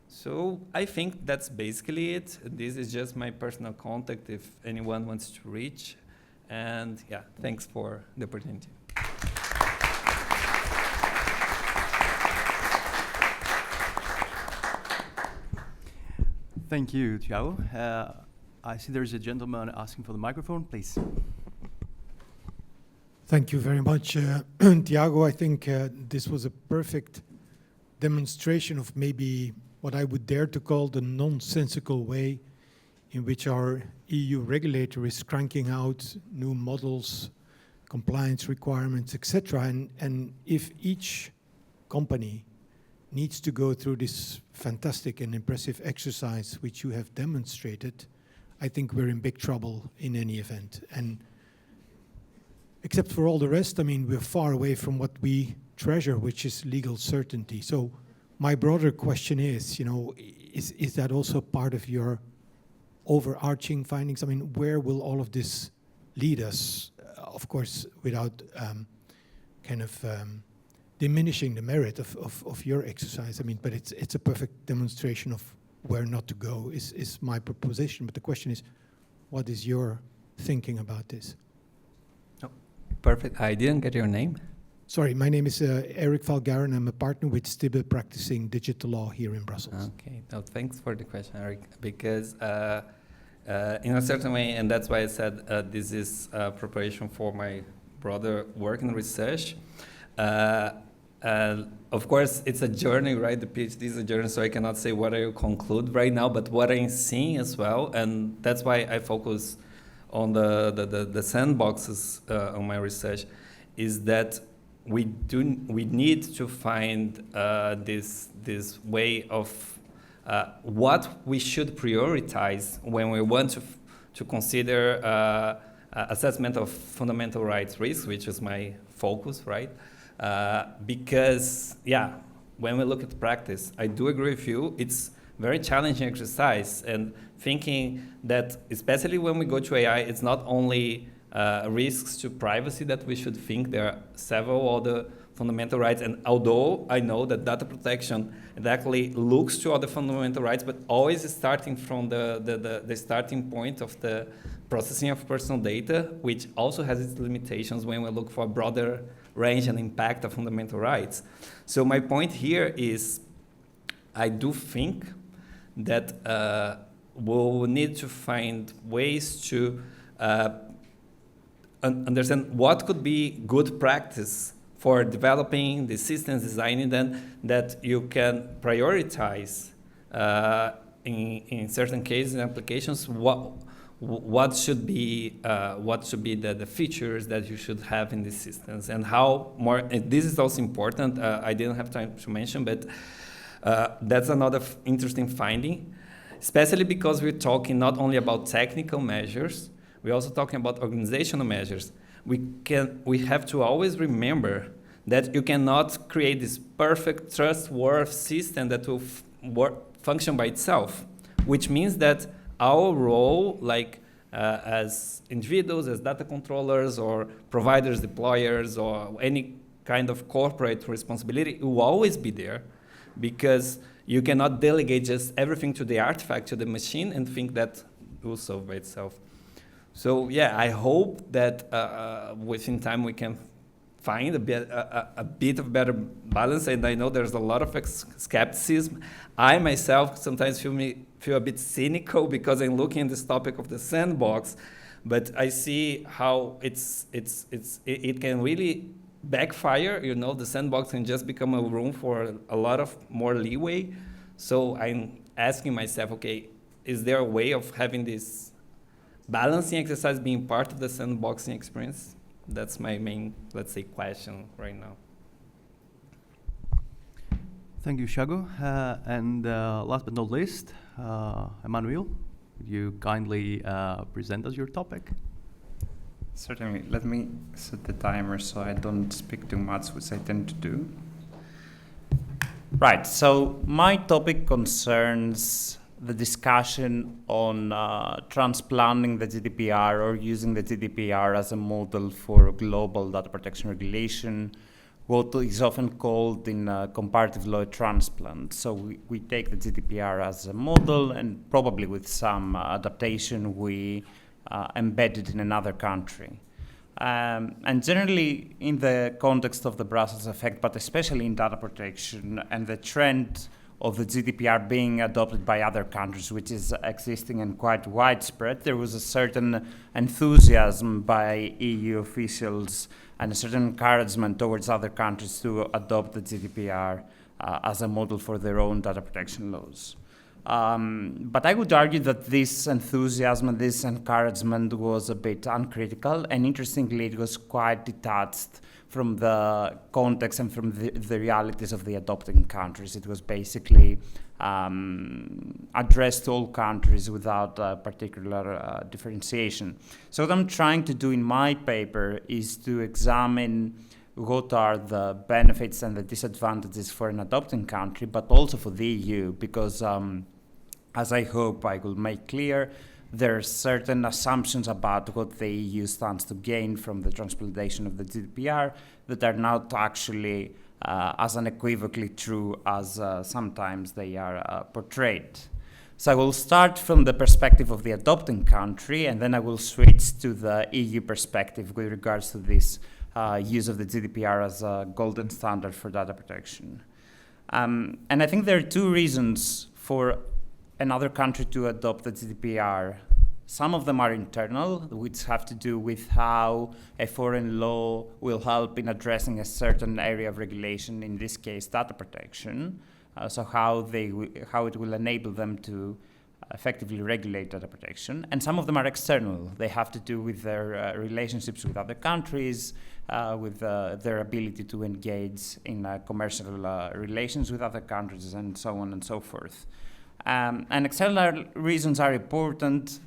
So I think that's basically it. This is just my personal contact if anyone wants to reach. And yeah, thanks for the opportunity. Thank you, Thiago. I see there's a gentleman asking for the microphone, please. Thank you very much, Thiago. I think this was a perfect demonstration of maybe what I would dare to call the nonsensical way in which our EU regulator is cranking out new models, compliance requirements, etc. And if each company needs to go through this fantastic and impressive exercise which you have demonstrated, I think we're in big trouble in any event. And except for all the rest, I mean, we're far away from what we treasure, which is legal certainty. So my broader question is, you know, is that also part of your overarching findings? I mean, where will all of this lead us? Of course, without diminishing the merit of your exercise. I mean, but it's a perfect demonstration of where not to go is my proposition. But the question is, what is your thinking about this? Oh, perfect. I didn't get your name. Sorry, my name is Eric Valgaren. I'm a partner with Studi practicing digital law here in Brussels. Okay, no, thanks for the question, Eric, because in a certain way, and that's why I said this is preparation for my broader work in research. Of course, it's a journey, right? The PhD is a journey, so I cannot say what I will conclude right now, but what I'm seeing as well, and that's why I focus on the sandboxes on my research, is that we need to find this way of what we should prioritize when we want to consider assessment of fundamental rights risk, which is my focus, right? Because, yeah, when we look at practice, I do agree with you, it's very challenging exercise, and thinking that, especially when we go to AI, it's not only risks to privacy that we should think, there are several other fundamental rights, and although I know that data protection exactly looks to other fundamental rights, but always starting from the starting point of the processing of personal data, which also has its limitations when we look for a broader range and impact of fundamental rights. So my point here is, I do think that we'll need to find ways to understand what could be good practice for developing the systems, designing them, that you can prioritize in certain cases and applications what should be the features that you should have in these systems, and how more. And this is also important. I didn't have time to mention, but that's another interesting finding, especially because we're talking not only about technical measures, we're also talking about organizational measures. We have to always remember that you cannot create this perfect, trustworthy system that will function by itself, which means that our role, like as individuals, as data controllers, or providers, deployers, or any kind of corporate responsibility, will always be there, because you cannot delegate just everything to the artifact, to the machine, and think that it will solve by itself. So yeah, I hope that within time we can find a bit of better balance, and I know there's a lot of skepticism. I myself sometimes feel a bit cynical because I'm looking at this topic of the sandbox, but I see how it can really backfire. You know, the sandbox can just become a room for a lot of more leeway. So I'm asking myself, okay, is there a way of having this balancing exercise being part of the sandboxing experience? That's my main, let's say, question right now. Thank you, Thiago. And last but not least, Emanuela, would you kindly present us your topic? Certainly. Let me set the timer so I don't speak too much, which I tend to do. Right, so my topic concerns the discussion on transplanting the GDPR or using the GDPR as a model for global data protection regulation, what is often called in comparative law a transplant. So we take the GDPR as a model, and probably with some adaptation we embed it in another country. And generally in the context of the Brussels effect, but especially in data protection and the trend of the GDPR being adopted by other countries, which is existing and quite widespread, there was a certain enthusiasm by EU officials and a certain encouragement towards other countries to adopt the GDPR as a model for their own data protection laws. But I would argue that this enthusiasm and this encouragement was a bit uncritical, and interestingly, it was quite detached from the context and from the realities of the adopting countries. It was basically addressed to all countries without particular differentiation. So what I'm trying to do in my paper is to examine what are the benefits and the disadvantages for an adopting country, but also for the EU, because as I hope I will make clear, there are certain assumptions about what the EU stands to gain from the transplantation of the GDPR that are not actually as unequivocally true as sometimes they are portrayed. So I will start from the perspective of the adopting country, and then I will switch to the EU perspective with regards to this use of the GDPR as a golden standard for data protection. And I think there are two reasons for another country to adopt the GDPR. Some of them are internal, which have to do with how a foreign law will help in addressing a certain area of regulation, in this case data protection, so how it will enable them to effectively regulate data protection. And some of them are external. They have to do with their relationships with other countries, with their ability to engage in commercial relations with other countries, and so on and so forth. And external reasons are important.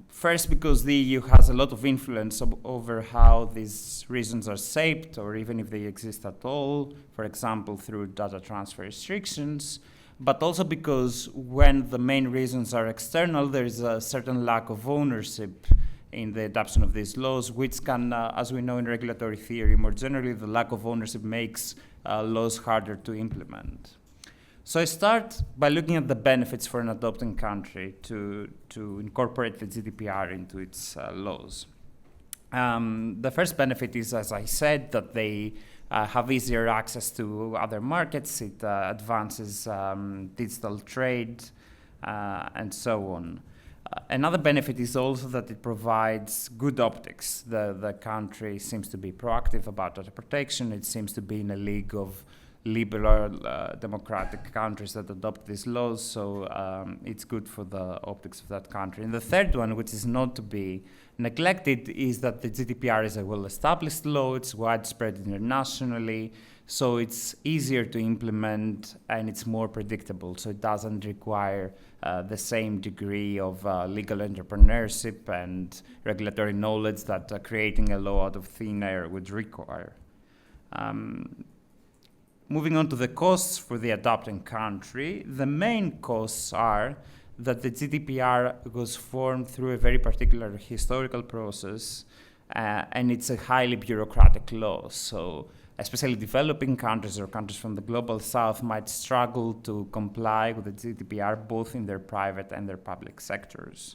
First, because the EU has a lot of influence over how these reasons are shaped, or even if they exist at all, for example, through data transfer restrictions, but also because when the main reasons are external, there is a certain lack of ownership in the adoption of these laws, which can, as we know in regulatory theory, more generally, the lack of ownership makes laws harder to implement. So I start by looking at the benefits for an adopting country to incorporate the GDPR into its laws. The first benefit is, as I said, that they have easier access to other markets. It advances digital trade and so on. Another benefit is also that it provides good optics. The country seems to be proactive about data protection. It seems to be in a league of liberal democratic countries that adopt these laws, so it's good for the optics of that country. And the third one, which is not to be neglected, is that the GDPR is a well-established law. It's widespread internationally, so it's easier to implement and it's more predictable, so it doesn't require the same degree of legal entrepreneurship and regulatory knowledge that creating a law out of thin air would require. Moving on to the costs for the adopting country, the main costs are that the GDPR was formed through a very particular historical process, and it's a highly bureaucratic law. So especially developing countries or countries from the global south might struggle to comply with the GDPR both in their private and their public sectors.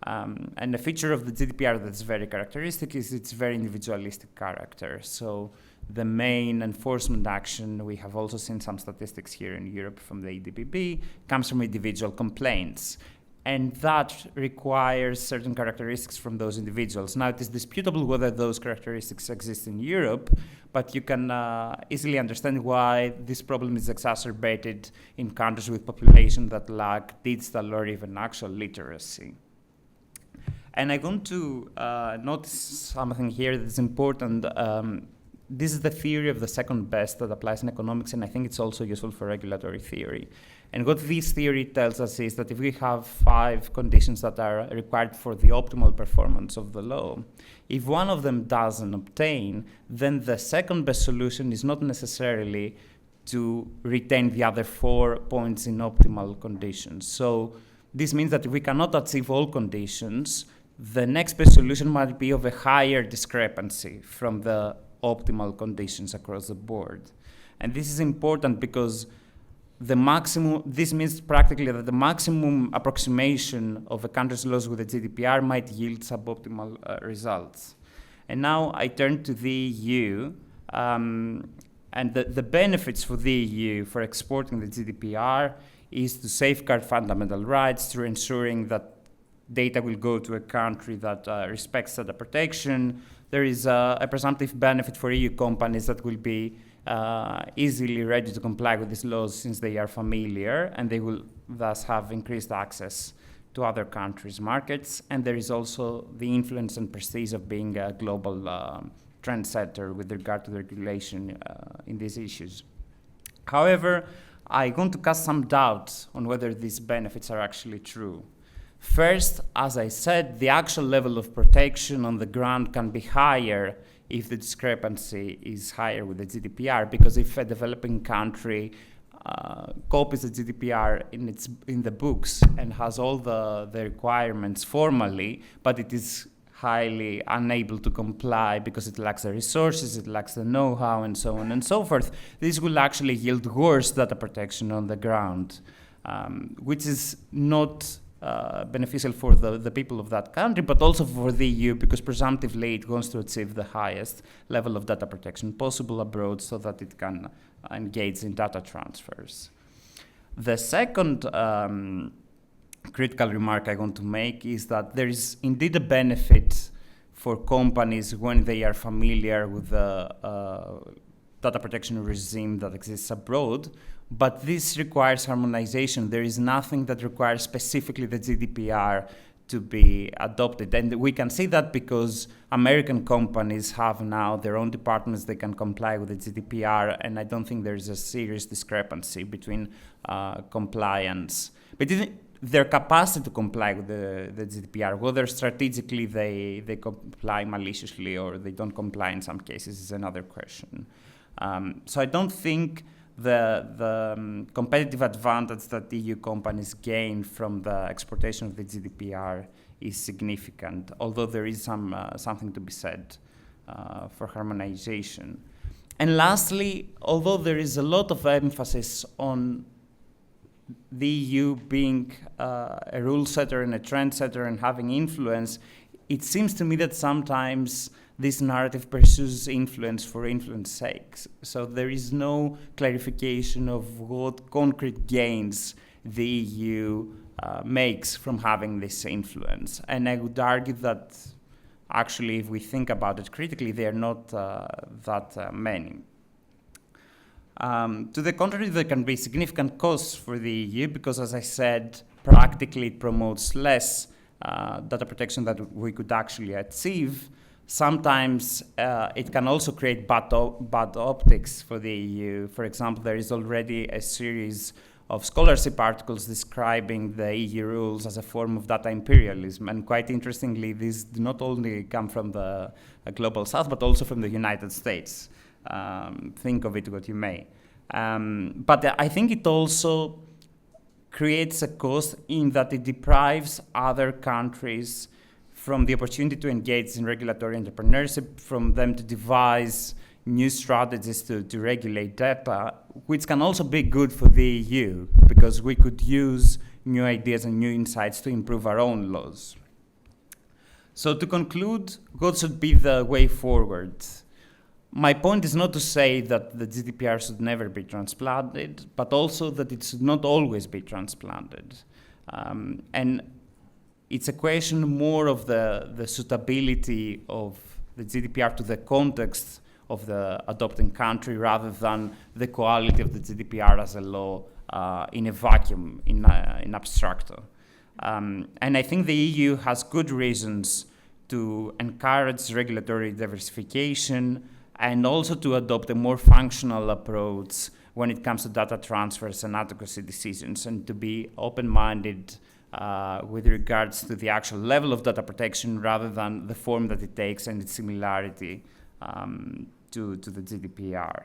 And a feature of the GDPR that's very characteristic is its very individualistic character. So the main enforcement action, we have also seen some statistics here in Europe from the EDPB, comes from individual complaints. And that requires certain characteristics from those individuals. Now, it is disputable whether those characteristics exist in Europe, but you can easily understand why this problem is exacerbated in countries with population that lack digital or even actual literacy. And I want to notice something here that's important. This is the theory of the second best that applies in economics, and I think it's also useful for regulatory theory. And what this theory tells us is that if we have 5 conditions that are required for the optimal performance of the law, if one of them doesn't obtain, then the second best solution is not necessarily to retain the other 4 points in optimal conditions. So this means that if we cannot achieve all conditions, the next best solution might be of a higher discrepancy from the optimal conditions across the board. And this is important because this means practically that the maximum approximation of a country's laws with the GDPR might yield suboptimal results. And now I turn to the EU, and the benefits for the EU for exporting the GDPR is to safeguard fundamental rights through ensuring that data will go to a country that respects data protection. There is a presumptive benefit for EU companies that will be easily ready to comply with these laws since they are familiar, and they will thus have increased access to other countries' markets. And there is also the influence and prestige of being a global trendsetter with regard to the regulation in these issues. However, I want to cast some doubt on whether these benefits are actually true. First, as I said, the actual level of protection on the ground can be higher if the discrepancy is higher with the GDPR, because if a developing country copies the GDPR in the books and has all the requirements formally, but it is highly unable to comply because it lacks the resources, it lacks the know-how, and so on and so forth, this will actually yield worse data protection on the ground, which is not beneficial for the people of that country, but also for the EU, because presumptively it wants to achieve the highest level of data protection possible abroad so that it can engage in data transfers. The second critical remark I want to make is that there is indeed a benefit for companies when they are familiar with the data protection regime that exists abroad, but this requires harmonization. There is nothing that requires specifically the GDPR to be adopted. And we can see that because American companies have now their own departments, they can comply with the GDPR, and I don't think there's a serious discrepancy between compliance. But their capacity to comply with the GDPR, whether strategically they comply maliciously or they don't comply in some cases, is another question. So I don't think the competitive advantage that EU companies gain from the exportation of the GDPR is significant, although there is something to be said for harmonization. And lastly, although there is a lot of emphasis on the EU being a rule setter and a trend setter and having influence, it seems to me that sometimes this narrative pursues influence for influence's sake. So there is no clarification of what concrete gains the EU makes from having this influence. And I would argue that actually, if we think about it critically, they are not that many. To the contrary, there can be significant costs for the EU because, as I said, practically it promotes less data protection that we could actually achieve. Sometimes it can also create bad optics for the EU. For example, there is already a series of scholarship articles describing the EU rules as a form of data imperialism. And quite interestingly, these do not only come from the global south, but also from the United States. Think of it what you may. But I think it also creates a cost in that it deprives other countries from the opportunity to engage in regulatory entrepreneurship, from them to devise new strategies to regulate data, which can also be good for the EU, because we could use new ideas and new insights to improve our own laws. So to conclude, what should be the way forward? My point is not to say that the GDPR should never be transplanted, but also that it should not always be transplanted. And it's a question more of the suitability of the GDPR to the context of the adopting country rather than the quality of the GDPR as a law in a vacuum, in abstracto. And I think the EU has good reasons to encourage regulatory diversification and also to adopt a more functional approach when it comes to data transfers and adequacy decisions, and to be open-minded with regards to the actual level of data protection rather than the form that it takes and its similarity to the GDPR.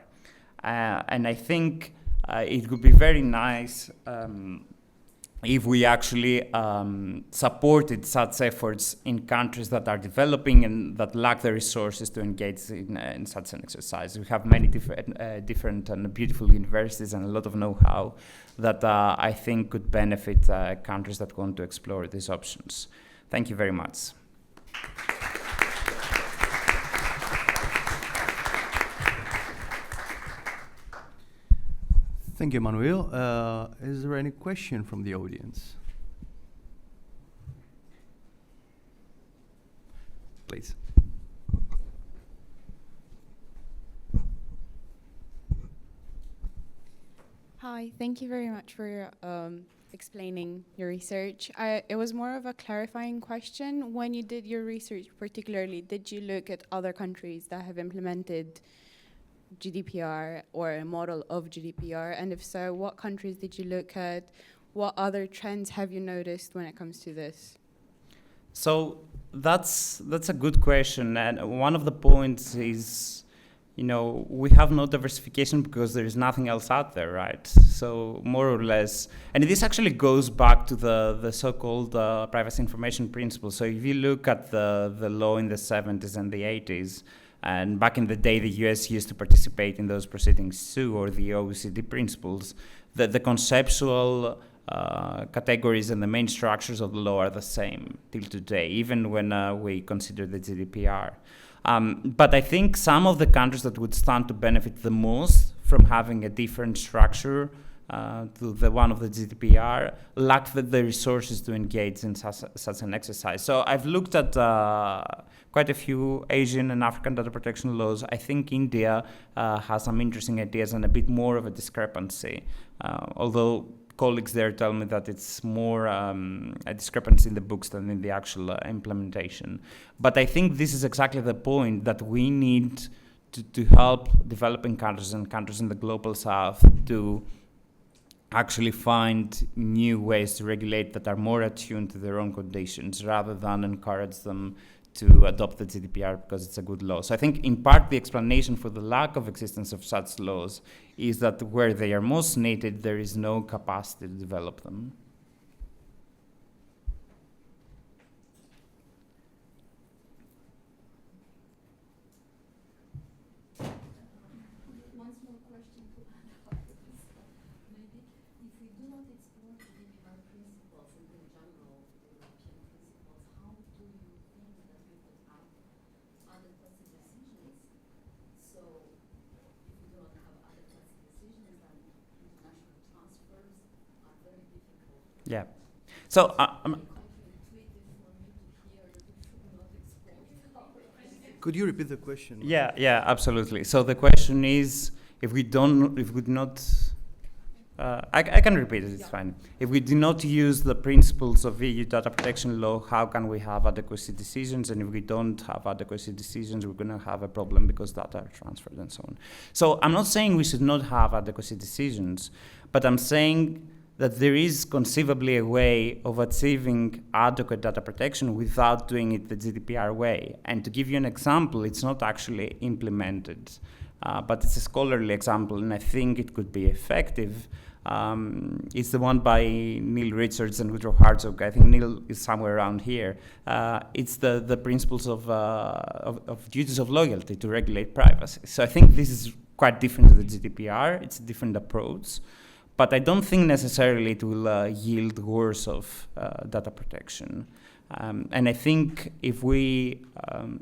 And I think it would be very nice if we actually supported such efforts in countries that are developing and that lack the resources to engage in such an exercise. We have many different and beautiful universities and a lot of know-how that I think could benefit countries that want to explore these options. Thank you very much. Thank you, Emanuela. Is there any question from the audience? Please. Hi, thank you very much for explaining your research. It was more of a clarifying question. When you did your research particularly, did you look at other countries that have implemented GDPR or a model of GDPR? And if so, what countries did you look at? What other trends have you noticed when it comes to this? So that's a good question. And one of the points is, we have no diversification because there is nothing else out there, right? So more or less, and this actually goes back to the so-called privacy information principle. So if you look at the law in the 70s and the 80s, and back in the day, the US used to participate in those proceedings too, or the OECD principles, the conceptual categories and the main structures of the law are the same till today, even when we consider the GDPR. But I think some of the countries that would stand to benefit the most from having a different structure to the one of the GDPR lack the resources to engage in such an exercise. So I've looked at quite a few Asian and African data protection laws. I think India has some interesting ideas and a bit more of a discrepancy, although colleagues there tell me that it's more a discrepancy in the books than in the actual implementation. But I think this is exactly the point, that we need to help developing countries and countries in the global south to actually find new ways to regulate that are more attuned to their own conditions, rather than encourage them to adopt the GDPR because it's a good law. So I think in part the explanation for the lack of existence of such laws is that where they are most needed, there is no capacity to develop them. Yeah. So could you repeat the question? Yeah, absolutely. So the question is, if we not, I can repeat it, it's fine. If we do not use the principles of EU data protection law, how can we have adequacy decisions? And if we don't have adequacy decisions, we're going to have a problem because data are transferred and so on. So I'm not saying we should not have adequacy decisions, but I'm saying that there is conceivably a way of achieving adequate data protection without doing it the GDPR way. And to give you an example, it's not actually implemented, but it's a scholarly example, and I think it could be effective. It's the one by Neil Richards and Woodrow Hartzog. I think Neil is somewhere around here. It's the principles of duties of loyalty to regulate privacy. So I think this is quite different to the GDPR. It's a different approach. But I don't think necessarily it will yield worse of data protection. And I think if we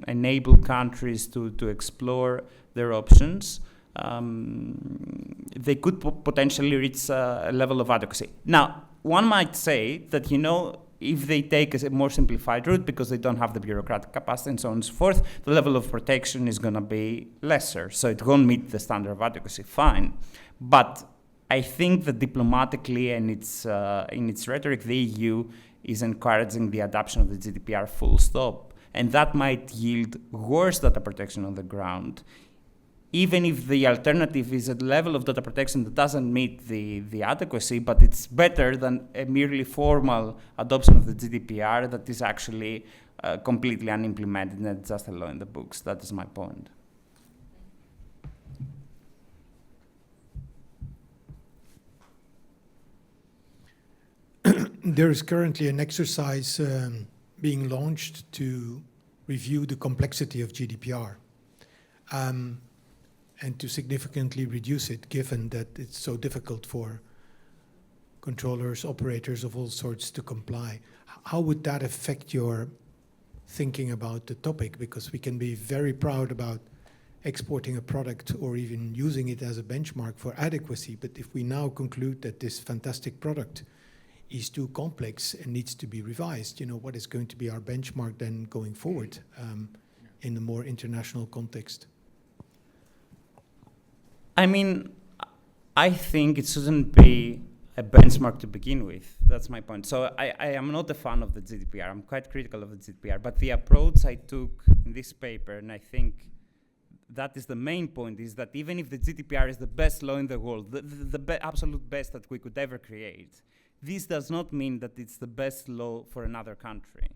enable countries to explore their options, they could potentially reach a level of adequacy. Now, one might say that, if they take a more simplified route because they don't have the bureaucratic capacity and so on and so forth, the level of protection is going to be lesser. So it won't meet the standard of adequacy, fine. But I think that diplomatically and in its rhetoric, the EU is encouraging the adoption of the GDPR full stop. And that might yield worse data protection on the ground, even if the alternative is a level of data protection that doesn't meet the adequacy, but it's better than a merely formal adoption of the GDPR that is actually completely unimplemented and just a law in the books. That is my point. there is currently an exercise being launched to review the complexity of GDPR and to significantly reduce it, given that it's so difficult for controllers, operators of all sorts to comply. How would that affect your thinking about the topic? Because we can be very proud about exporting a product or even using it as a benchmark for adequacy, but if we now conclude that this fantastic product is too complex and needs to be revised, you know, what is going to be our benchmark then going forward in a more international context? I mean, I think it shouldn't be a benchmark to begin with. That's my point. So I am not a fan of the GDPR. I'm quite critical of the GDPR. But the approach I took in this paper, and I think that is the main point, is that even if the GDPR is the best law in the world, the absolute best that we could ever create, this does not mean that it's the best law for another country.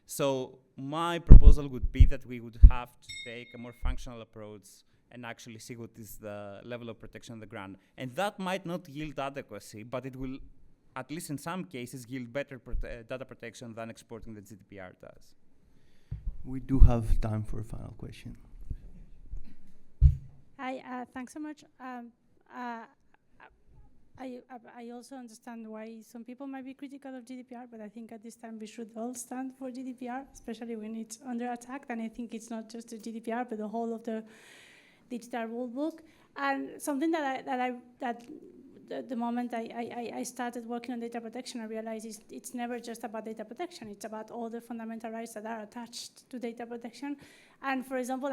So my proposal would be that we would have to take a more functional approach and actually see what is the level of protection on the ground. And that might not yield adequacy, but it will, at least in some cases, yield better data protection than exporting the GDPR does. We do have time for a final question. Hi, thanks so much. I also understand why some people might be critical of GDPR, but I think at this time we should all stand for GDPR, especially when it's under attack. And I think it's not just the GDPR, but the whole of the digital rule book. And something that the moment I started working on data protection, I realized it's never just about data protection. It's about all the fundamental rights that are attached to data protection. And for example,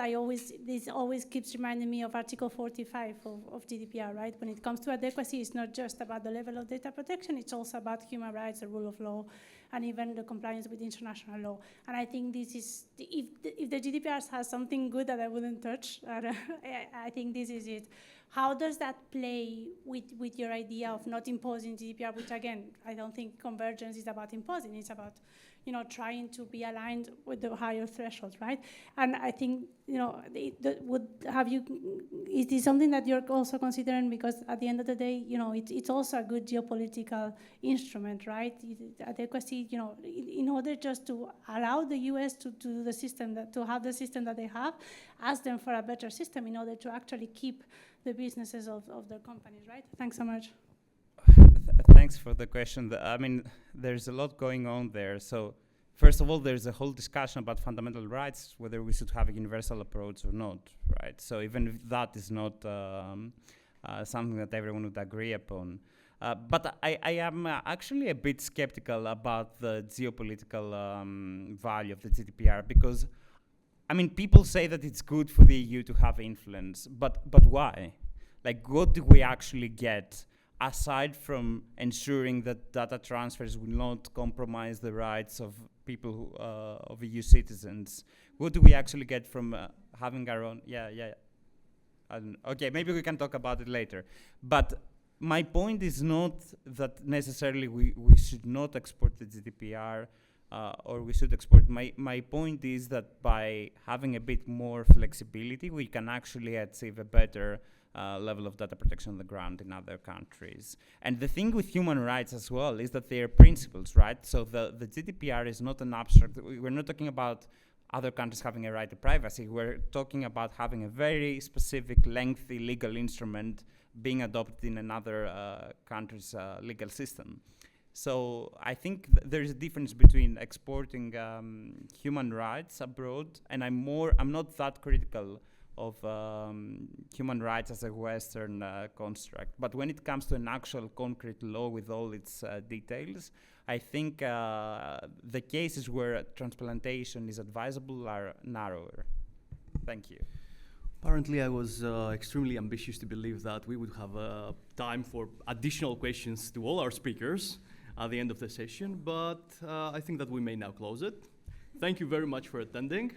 this always keeps reminding me of Article 45 of GDPR, right? When it comes to adequacy, it's not just about the level of data protection, it's also about human rights, the rule of law, and even the compliance with international law. And I think this is, if the GDPR has something good that I wouldn't touch, I think this is it. How does that play with your idea of not imposing GDPR, which again, I don't think convergence is about imposing, it's about, you know, trying to be aligned with the higher threshold, right? And I think, you know, is this something that you're also considering? Because at the end of the day, you know, it's also a good geopolitical instrument, right? Adequacy, you know, in order just to allow the US to do the system, to have the system that they have, ask them for a better system in order to actually keep the businesses of their companies, right? Thanks so much. Thanks for the question. I mean, there's a lot going on there. So first of all, there's a whole discussion about fundamental rights, whether we should have a universal approach or not, right? So even if that is not something that everyone would agree upon. But I am actually a bit skeptical about the geopolitical value of the GDPR because, I mean, people say that it's good for the EU to have influence, but why? Like, what do we actually get aside from ensuring that data transfers will not compromise the rights of people who, of EU citizens? What do we actually get from having our own? Okay, maybe we can talk about it later. But my point is not that necessarily we should not export the GDPR or we should export. My point is that by having a bit more flexibility, we can actually achieve a better level of data protection on the ground in other countries. And the thing with human rights as well is that they are principles, right? So the GDPR is not an abstract. We're not talking about other countries having a right to privacy. We're talking about having a very specific, lengthy legal instrument being adopted in another country's legal system. So I think there is a difference between exporting human rights abroad, and I'm not that critical of human rights as a Western construct. But when it comes to an actual concrete law with all its details, I think the cases where transplantation is advisable are narrower. Thank you. Apparently, I was extremely ambitious to believe that we would have time for additional questions to all our speakers at the end of the session, but I think that we may now close it. Thank you very much for attending.